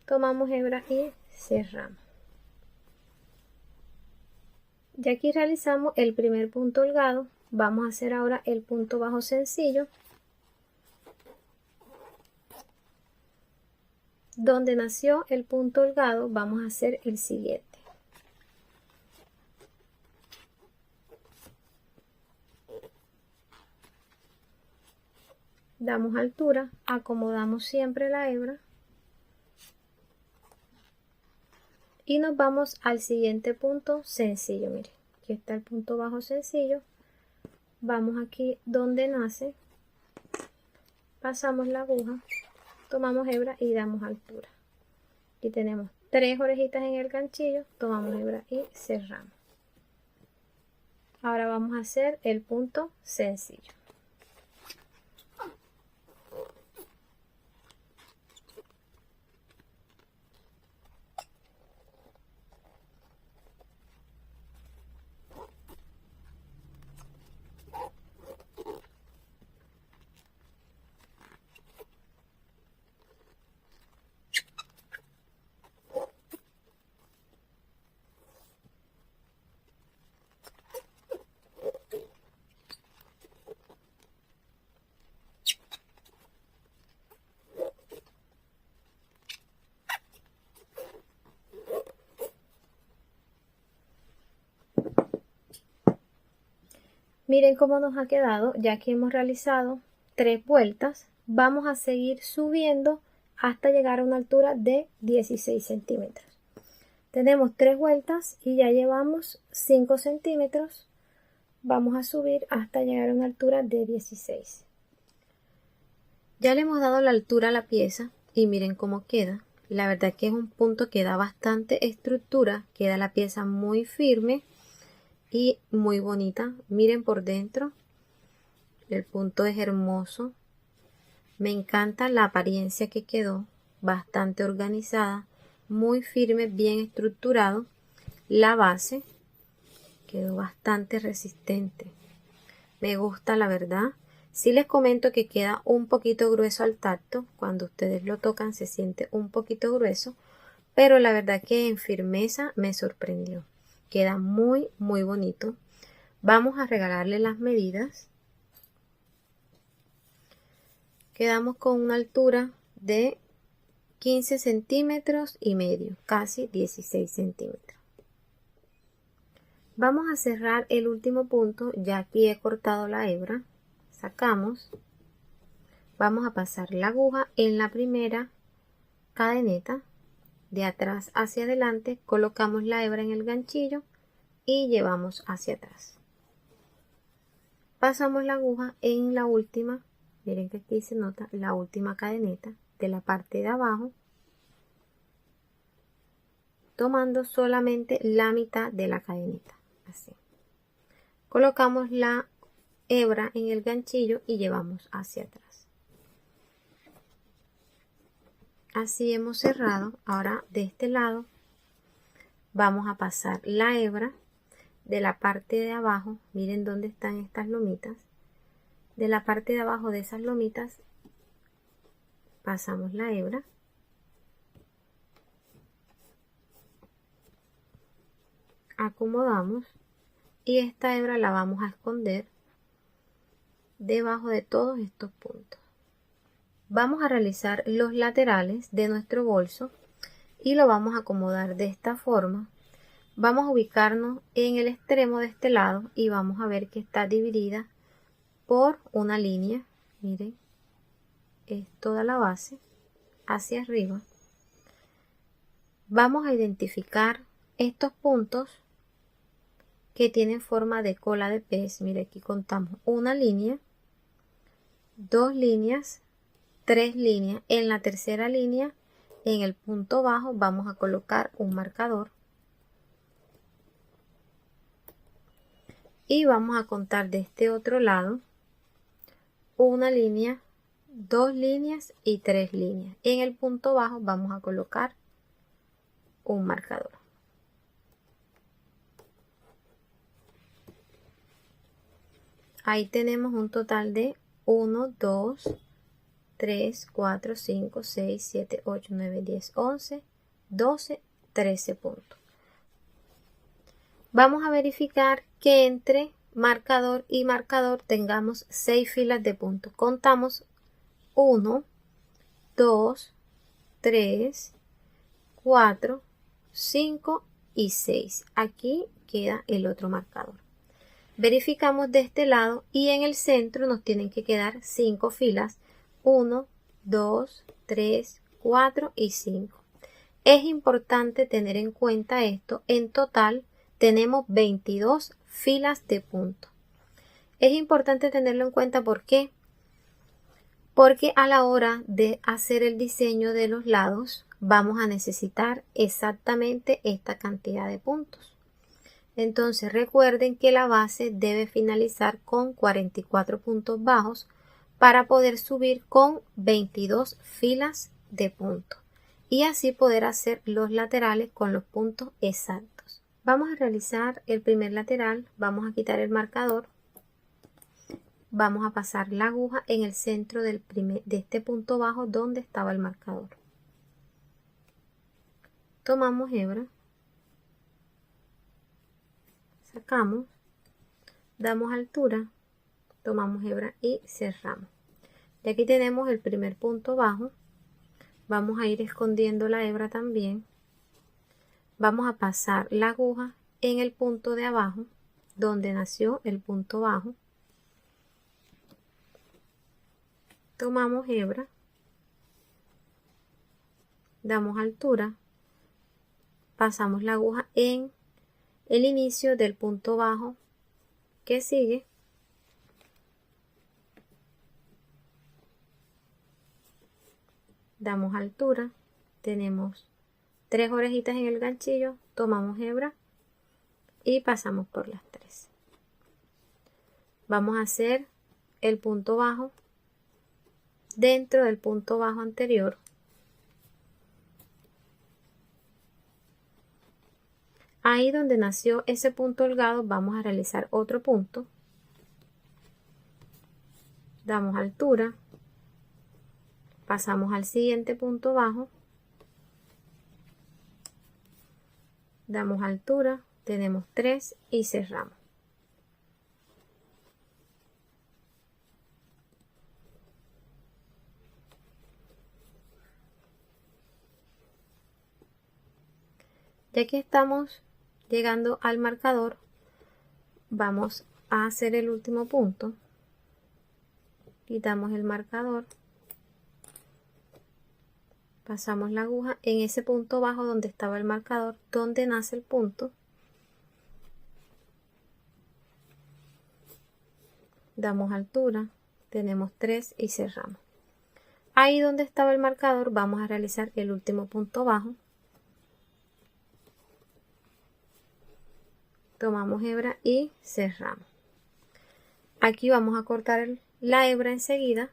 [SPEAKER 1] tomamos hebra y cerramos. Ya aquí realizamos el primer punto holgado. Vamos a hacer ahora el punto bajo sencillo, donde nació el punto holgado. Vamos a hacer el siguiente. Damos altura, acomodamos siempre la hebra y nos vamos al siguiente punto sencillo. Miren, aquí está el punto bajo sencillo. Vamos aquí donde nace, pasamos la aguja, tomamos hebra y damos altura. Aquí tenemos 3 orejitas en el ganchillo, tomamos hebra y cerramos. Ahora vamos a hacer el punto sencillo. Miren cómo nos ha quedado, ya que hemos realizado 3 vueltas. Vamos a seguir subiendo hasta llegar a una altura de 16 centímetros. Tenemos 3 vueltas y ya llevamos 5 centímetros. Vamos a subir hasta llegar a una altura de 16. Ya le hemos dado la altura a la pieza y miren cómo queda. La verdad que es un punto que da bastante estructura, queda la pieza muy firme y muy bonita. Miren por dentro, el punto es hermoso. Me encanta la apariencia que quedó, bastante organizada, muy firme, bien estructurado. La base quedó bastante resistente. Me gusta, la verdad. Sí les comento que queda un poquito grueso al tacto. Cuando ustedes lo tocan se siente un poquito grueso, pero la verdad que en firmeza me sorprendió. Queda muy muy bonito. Vamos a regalarle las medidas. Quedamos con una altura de 15 centímetros y medio, casi 16 centímetros. Vamos a cerrar el último punto. Ya aquí he cortado la hebra. Sacamos. Vamos a pasar la aguja en la primera cadeneta. De atrás hacia adelante colocamos la hebra en el ganchillo y llevamos hacia atrás. Pasamos la aguja en la última, miren que aquí se nota la última cadeneta, de la parte de abajo, tomando solamente la mitad de la cadenita, así. Colocamos la hebra en el ganchillo y llevamos hacia atrás. Así hemos cerrado. Ahora de este lado vamos a pasar la hebra de la parte de abajo. Miren dónde están estas lomitas. De la parte de abajo de esas lomitas pasamos la hebra. Acomodamos y esta hebra la vamos a esconder debajo de todos estos puntos. Vamos a realizar los laterales de nuestro bolso y lo vamos a acomodar de esta forma. Vamos a ubicarnos en el extremo de este lado y vamos a ver que está dividida por una línea. Miren, es toda la base hacia arriba. Vamos a identificar estos puntos que tienen forma de cola de pez. Mire, aquí contamos una línea, dos líneas, tres líneas. En la tercera línea, en el punto bajo, vamos a colocar un marcador y vamos a contar de este otro lado una línea, dos líneas y tres líneas. En el punto bajo vamos a colocar un marcador. Ahí tenemos un total de 1, 2, 3, 4, 5, 6, 7, 8, 9, 10, 11, 12, 13 puntos. Vamos a verificar que entre marcador y marcador tengamos 6 filas de puntos. Contamos 1, 2, 3, 4, 5 y 6. Aquí queda el otro marcador. Verificamos de este lado y en el centro nos tienen que quedar 5 filas. 1, 2, 3, 4 y 5. Es importante tener en cuenta esto. En total tenemos 22 filas de puntos. Es importante tenerlo en cuenta, ¿por qué? Porque a la hora de hacer el diseño de los lados vamos a necesitar exactamente esta cantidad de puntos. Entonces recuerden que la base debe finalizar con 44 puntos bajos para poder subir con 22 filas de puntos y así poder hacer los laterales con los puntos exactos. Vamos a realizar el primer lateral. Vamos a quitar el marcador. Vamos a pasar la aguja en el centro de este punto bajo donde estaba el marcador. Tomamos hebra, sacamos, damos altura, tomamos hebra y cerramos. Y aquí tenemos el primer punto bajo. Vamos a ir escondiendo la hebra también. Vamos a pasar la aguja en el punto de abajo donde nació el punto bajo. Tomamos hebra, damos altura, pasamos la aguja en el inicio del punto bajo que sigue. Damos altura, tenemos 3 orejitas en el ganchillo, tomamos hebra y pasamos por las 3. Vamos a hacer el punto bajo dentro del punto bajo anterior. Ahí donde nació ese punto holgado vamos a realizar otro punto. Damos altura, pasamos al siguiente punto bajo, damos altura, tenemos 3 y cerramos. Ya que estamos llegando al marcador, vamos a hacer el último punto. Quitamos el marcador, pasamos la aguja en ese punto bajo donde estaba el marcador, donde nace el punto. Damos altura, tenemos 3 y cerramos. Ahí donde estaba el marcador vamos a realizar el último punto bajo. Tomamos hebra y cerramos. Aquí vamos a cortar la hebra enseguida.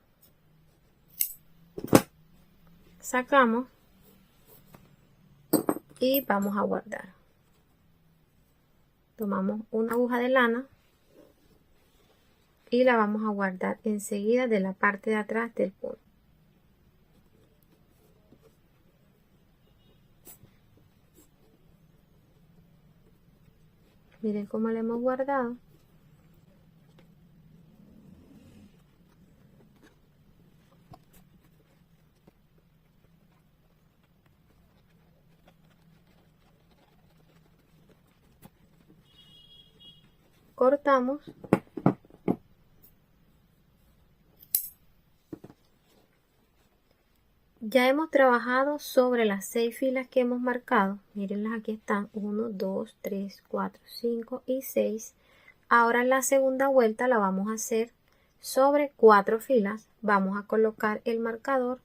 [SPEAKER 1] Sacamos y vamos a guardar. Tomamos una aguja de lana y la vamos a guardar enseguida de la parte de atrás del punto. Miren cómo la hemos guardado. Cortamos. Ya hemos trabajado sobre las 6 filas que hemos marcado. Mírenlas, aquí están. 1, 2, 3, 4, 5 y 6. Ahora la segunda vuelta la vamos a hacer sobre 4 filas. Vamos a colocar el marcador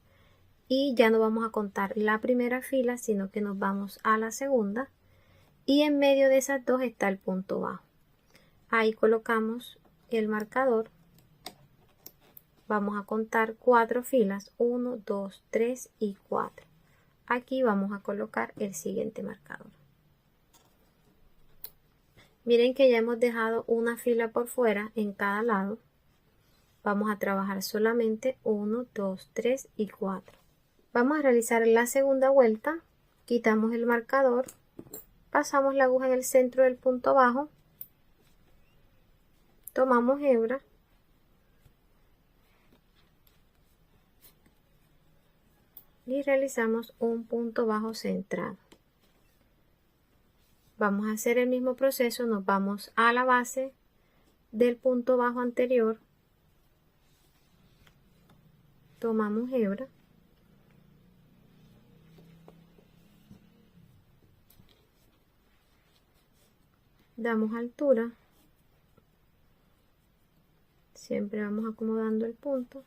[SPEAKER 1] y ya no vamos a contar la primera fila, sino que nos vamos a la segunda. Y en medio de esas dos está el punto bajo. Ahí colocamos el marcador. Vamos a contar 4 filas, 1, 2, 3 y 4. Aquí vamos a colocar el siguiente marcador. Miren que ya hemos dejado una fila por fuera en cada lado. Vamos a trabajar solamente 1, 2, 3 y 4. Vamos a realizar la segunda vuelta. Quitamos el marcador. Pasamos la aguja en el centro del punto bajo. Tomamos hebra. Y realizamos un punto bajo centrado. Vamos a hacer el mismo proceso, nos vamos a la base del punto bajo anterior, tomamos hebra, damos altura, siempre vamos acomodando el punto.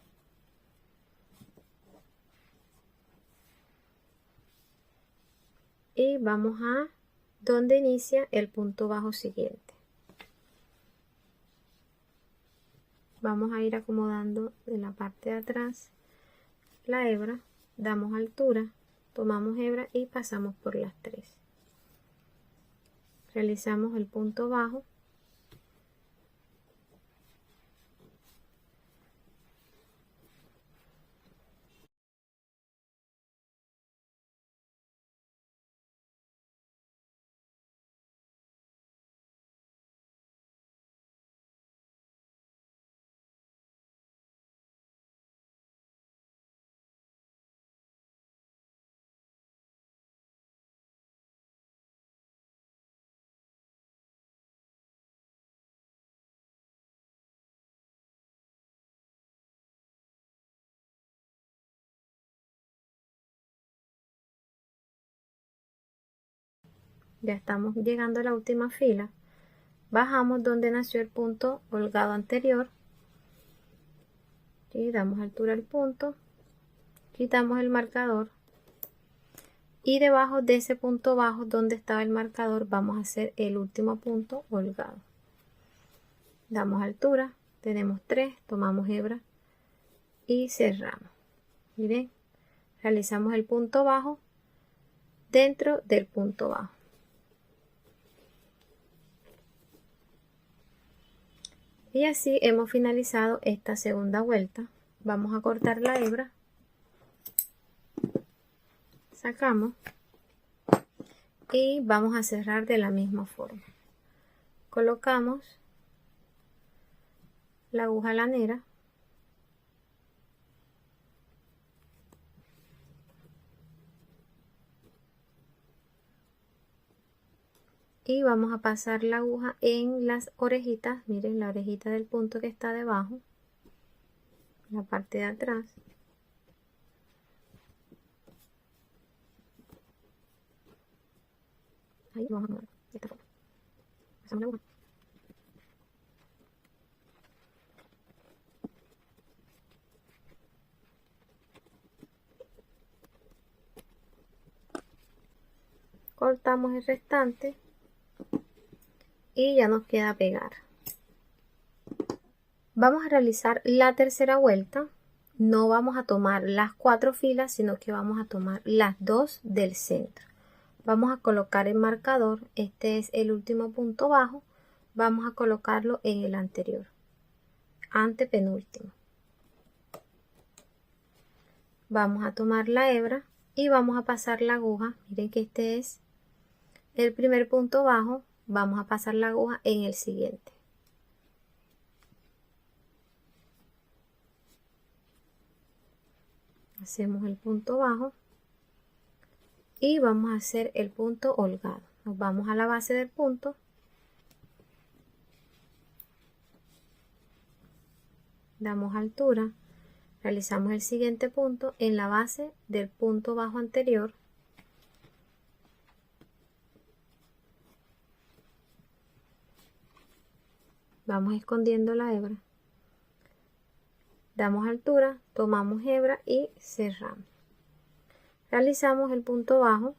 [SPEAKER 1] Y vamos a donde inicia el punto bajo siguiente. Vamos a ir acomodando de la parte de atrás la hebra, damos altura, tomamos hebra y pasamos por las 3. Realizamos el punto bajo. Ya estamos llegando a la última fila. Bajamos donde nació el punto holgado anterior y damos altura al punto, quitamos el marcador y debajo de ese punto bajo donde estaba el marcador vamos a hacer el último punto holgado. Damos altura, tenemos 3, tomamos hebra y cerramos. Miren, realizamos el punto bajo dentro del punto bajo. Y así hemos finalizado esta segunda vuelta. Vamos a cortar la hebra. Sacamos. Y vamos a cerrar de la misma forma. Colocamos la aguja lanera. Y vamos a pasar la aguja en las orejitas. Miren la orejita del punto que está debajo, la parte de atrás. Ahí vamos a mover de esta forma. Pasamos la aguja. cortamos el restante y ya nos queda pegar. Vamos a realizar la tercera vuelta. No vamos a tomar las 4 filas, sino que vamos a tomar las 2 del centro. Vamos a colocar el marcador. Este es el último punto bajo. Vamos a colocarlo en el anterior, antepenúltimo. Vamos a tomar la hebra y vamos a pasar la aguja. Miren que este es el primer punto bajo. Vamos a pasar la aguja en el siguiente. Hacemos el punto bajo y vamos a hacer el punto holgado. Nos vamos a la base del punto, damos altura, realizamos el siguiente punto en la base del punto bajo anterior, vamos escondiendo la hebra, damos altura, tomamos hebra y cerramos. Realizamos el punto bajo,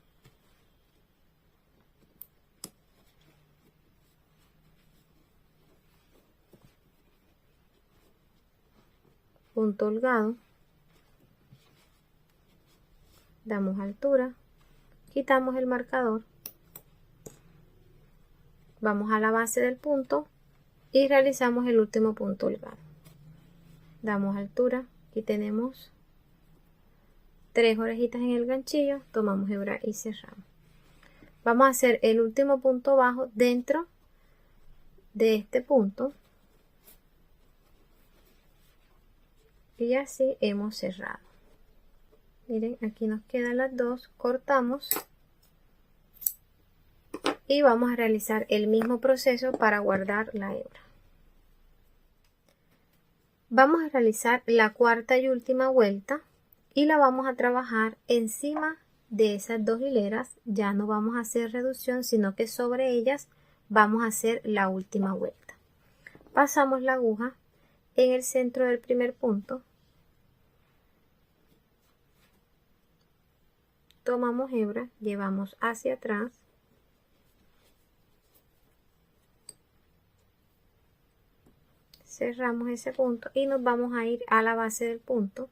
[SPEAKER 1] punto holgado, damos altura, quitamos el marcador, vamos a la base del punto y realizamos el último punto holgado. Damos altura, aquí tenemos 3 orejitas en el ganchillo, tomamos hebra y cerramos. Vamos a hacer el último punto bajo dentro de este punto y así hemos cerrado. Miren, aquí nos quedan las 2, cortamos y vamos a realizar el mismo proceso para guardar la hebra. Vamos a realizar la cuarta y última vuelta y la vamos a trabajar encima de esas 2 hileras. Ya no vamos a hacer reducción, sino que sobre ellas vamos a hacer la última vuelta. Pasamos la aguja en el centro del primer punto, tomamos hebra, llevamos hacia atrás, cerramos ese punto y nos vamos a ir a la base del punto.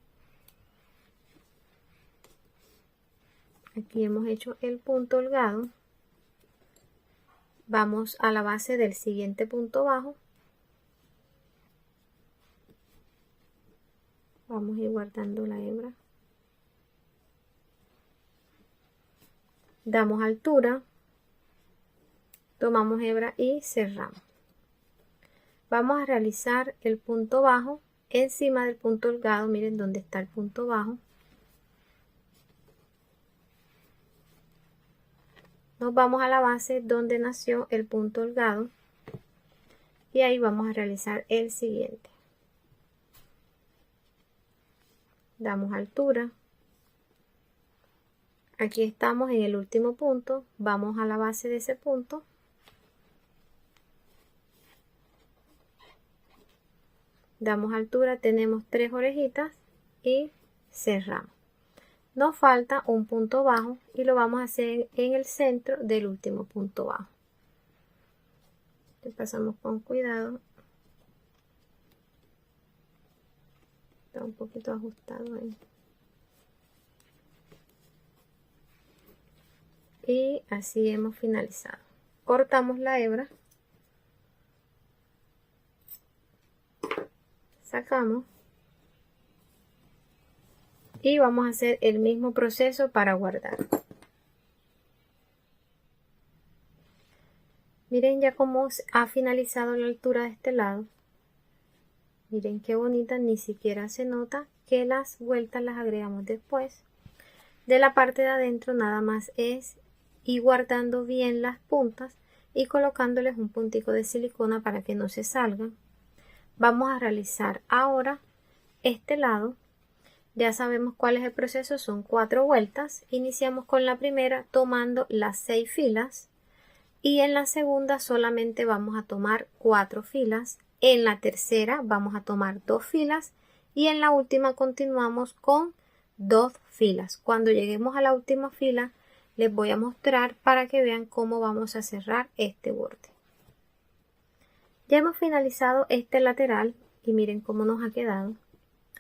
[SPEAKER 1] Aquí hemos hecho el punto holgado, vamos a la base del siguiente punto bajo, vamos a ir guardando la hebra, damos altura, tomamos hebra y cerramos. Vamos a realizar el punto bajo encima del punto holgado. Miren dónde está el punto bajo. Nos vamos a la base donde nació el punto holgado y ahí vamos a realizar el siguiente. Damos altura. Aquí estamos en el último punto. Vamos a la base de ese punto. Damos altura, tenemos 3 orejitas y cerramos. Nos falta un punto bajo y lo vamos a hacer en el centro del último punto bajo. Le pasamos con cuidado. Está un poquito ajustado ahí. Y así hemos finalizado. Cortamos la hebra. Sacamos y vamos a hacer el mismo proceso para guardar. Miren ya cómo ha finalizado la altura de este lado. Miren qué bonita, ni siquiera se nota que las vueltas las agregamos después. De la parte de adentro nada más es ir guardando bien las puntas y colocándoles un puntico de silicona para que no se salgan. Vamos a realizar ahora este lado. Ya sabemos cuál es el proceso, son 4 vueltas. Iniciamos con la primera tomando las 6 filas y en la segunda solamente vamos a tomar 4 filas. En la tercera vamos a tomar 2 filas y en la última continuamos con 2 filas. Cuando lleguemos a la última fila les voy a mostrar para que vean cómo vamos a cerrar este borde. Ya hemos finalizado este lateral y miren cómo nos ha quedado.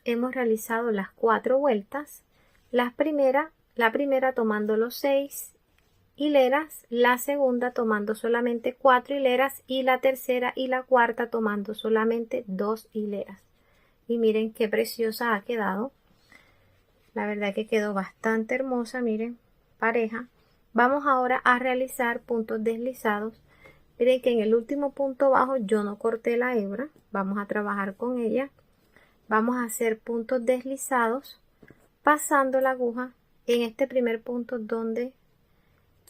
[SPEAKER 1] Hemos realizado las 4 vueltas, la primera tomando los 6 hileras, la segunda tomando solamente 4 hileras y la tercera y la cuarta tomando solamente 2 hileras. Y miren qué preciosa ha quedado. La verdad que quedó bastante hermosa, miren, pareja. Vamos ahora a realizar puntos deslizados. Miren que en el último punto bajo yo no corté la hebra, vamos a trabajar con ella. Vamos a hacer puntos deslizados pasando la aguja en este primer punto donde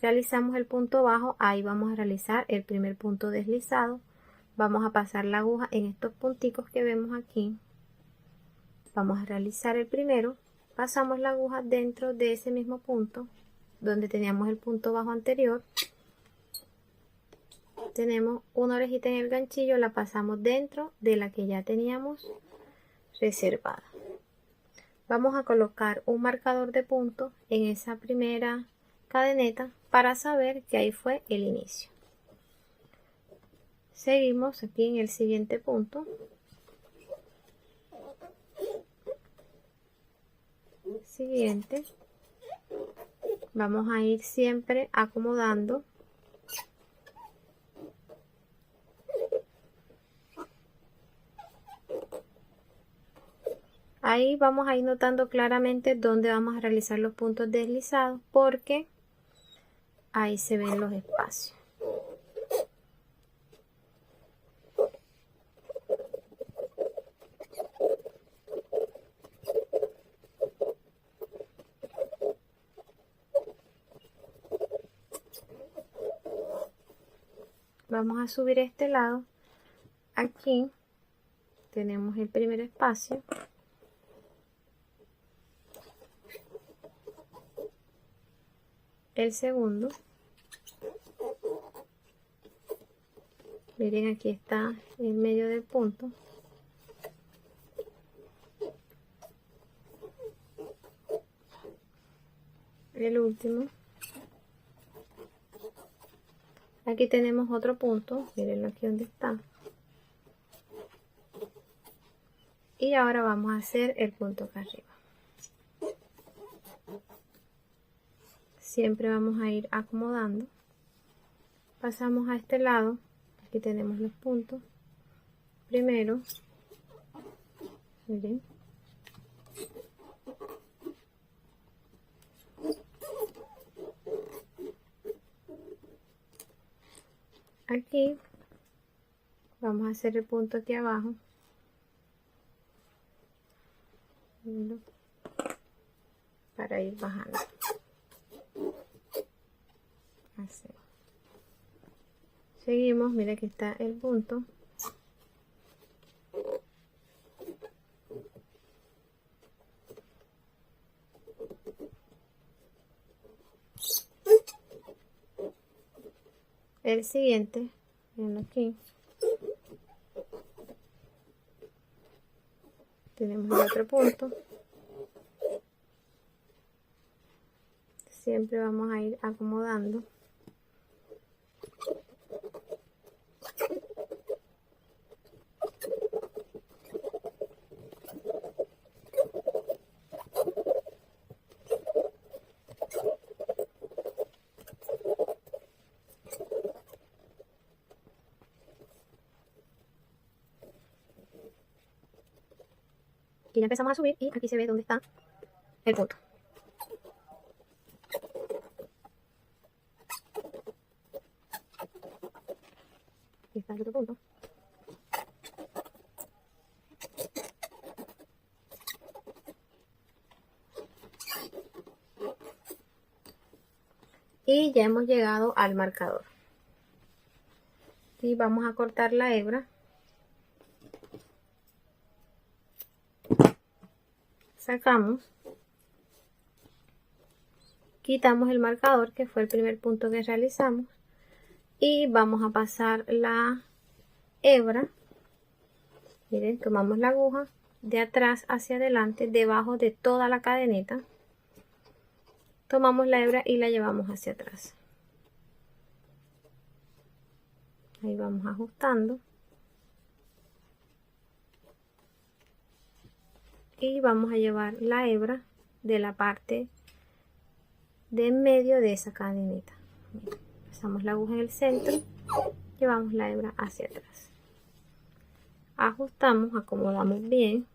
[SPEAKER 1] realizamos el punto bajo. Ahí vamos a realizar el primer punto deslizado. Vamos a pasar la aguja en estos punticos que vemos aquí. Vamos a realizar el primero, pasamos la aguja dentro de ese mismo punto donde teníamos el punto bajo anterior. Tenemos una orejita en el ganchillo, la pasamos dentro de la que ya teníamos reservada. Vamos a colocar un marcador de punto en esa primera cadeneta para saber que ahí fue el inicio. Seguimos aquí en el siguiente punto. Siguiente. Vamos a ir siempre acomodando. Ahí vamos a ir notando claramente dónde vamos a realizar los puntos deslizados porque ahí se ven los espacios. Vamos a subir este lado. Aquí tenemos el primer espacio. El segundo. Miren, aquí está en medio del punto. El último. Aquí tenemos otro punto, miren aquí donde está. Y ahora vamos a hacer el punto acá arriba. Siempre vamos a ir acomodando. Pasamos a este lado, aquí tenemos los puntos. Primero, miren. Aquí vamos a hacer el punto aquí abajo. Para ir bajando. Así. Seguimos, mira que está el punto. El siguiente, ven aquí. Tenemos el otro punto. Siempre vamos a ir acomodando. Y ya empezamos a subir y aquí se ve dónde está el punto. Aquí está el otro punto. Y ya hemos llegado al marcador. Y vamos a cortar la hebra. Sacamos, quitamos el marcador que fue el primer punto que realizamos y vamos a pasar la hebra. Miren, tomamos la aguja de atrás hacia adelante debajo de toda la cadeneta, tomamos la hebra y la llevamos hacia atrás. Ahí vamos ajustando. Y vamos a llevar la hebra de la parte de en medio de esa cadenita. Pasamos la aguja en el centro, llevamos la hebra hacia atrás. Ajustamos, acomodamos bien.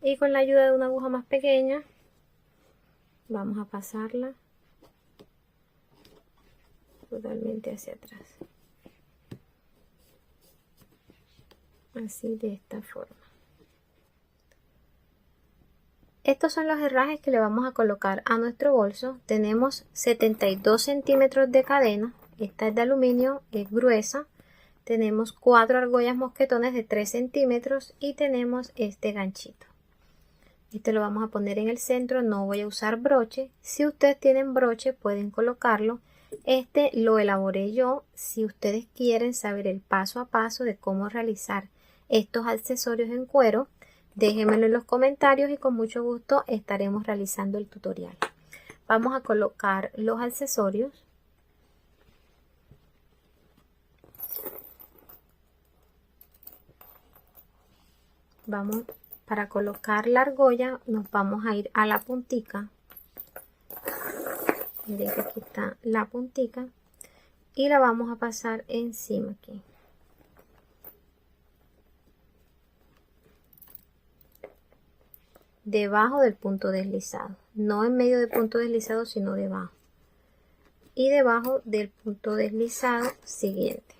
[SPEAKER 1] Y con la ayuda de una aguja más pequeña, vamos a pasarla totalmente hacia atrás. Así, de esta forma. Estos son los herrajes que le vamos a colocar a nuestro bolso. Tenemos 72 centímetros de cadena. Esta es de aluminio, es gruesa. Tenemos 4 argollas mosquetones de 3 centímetros y tenemos este ganchito. Este lo vamos a poner en el centro. No voy a usar broche. Si ustedes tienen broche pueden colocarlo. Este lo elaboré yo. Si ustedes quieren saber el paso a paso de cómo realizar estos accesorios en cuero, déjenmelo en los comentarios y con mucho gusto estaremos realizando el tutorial. Vamos a colocar los accesorios. Vamos, para colocar la argolla nos vamos a ir a la puntica. Miren que aquí está la puntica y la vamos a pasar encima aquí. Debajo del punto deslizado, no en medio del punto deslizado, sino debajo, y debajo del punto deslizado siguiente.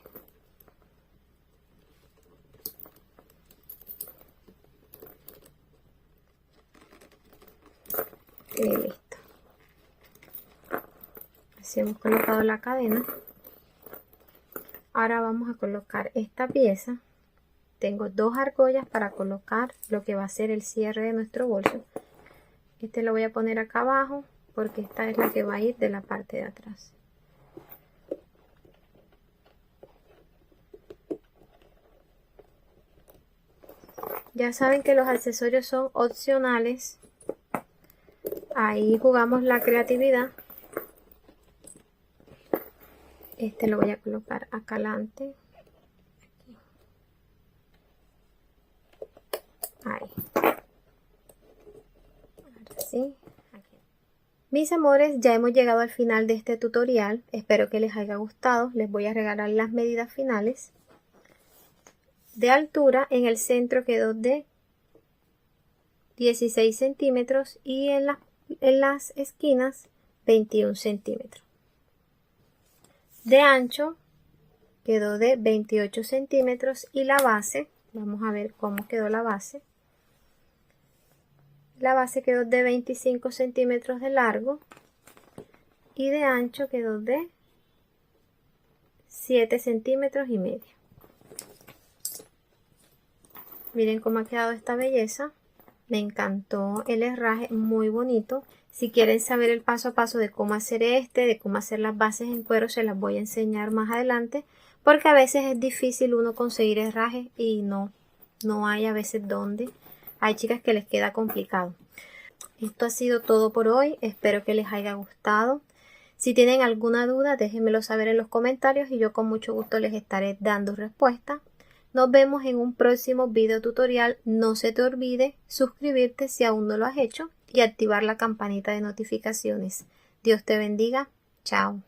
[SPEAKER 1] Y listo. Así hemos colocado la cadena. Ahora vamos a colocar esta pieza. Tengo 2 argollas para colocar lo que va a ser el cierre de nuestro bolso. Este lo voy a poner acá abajo porque esta es la que va a ir de la parte de atrás. Ya saben que los accesorios son opcionales. Ahí jugamos la creatividad. Este lo voy a colocar acá adelante. Ahí. Ahora sí. Aquí. Mis amores, ya hemos llegado al final de este tutorial. Espero que les haya gustado. Les voy a regalar las medidas finales. De altura, en el centro quedó de 16 centímetros y en las esquinas 21 centímetros. De ancho quedó de 28 centímetros y la base, vamos a ver cómo quedó la base. La base quedó de 25 centímetros de largo y de ancho quedó de 7 centímetros y medio. Miren cómo ha quedado esta belleza. Me encantó el herraje, muy bonito. Si quieren saber el paso a paso de cómo hacer de cómo hacer las bases en cuero, se las voy a enseñar más adelante. Porque a veces es difícil uno conseguir herraje y no hay a veces dónde. Hay chicas que les queda complicado. Esto ha sido todo por hoy. Espero que les haya gustado. Si tienen alguna duda, déjenmelo saber en los comentarios y yo con mucho gusto les estaré dando respuesta. Nos vemos en un próximo video tutorial. No se te olvide suscribirte si aún no lo has hecho y activar la campanita de notificaciones. Dios te bendiga. Chao.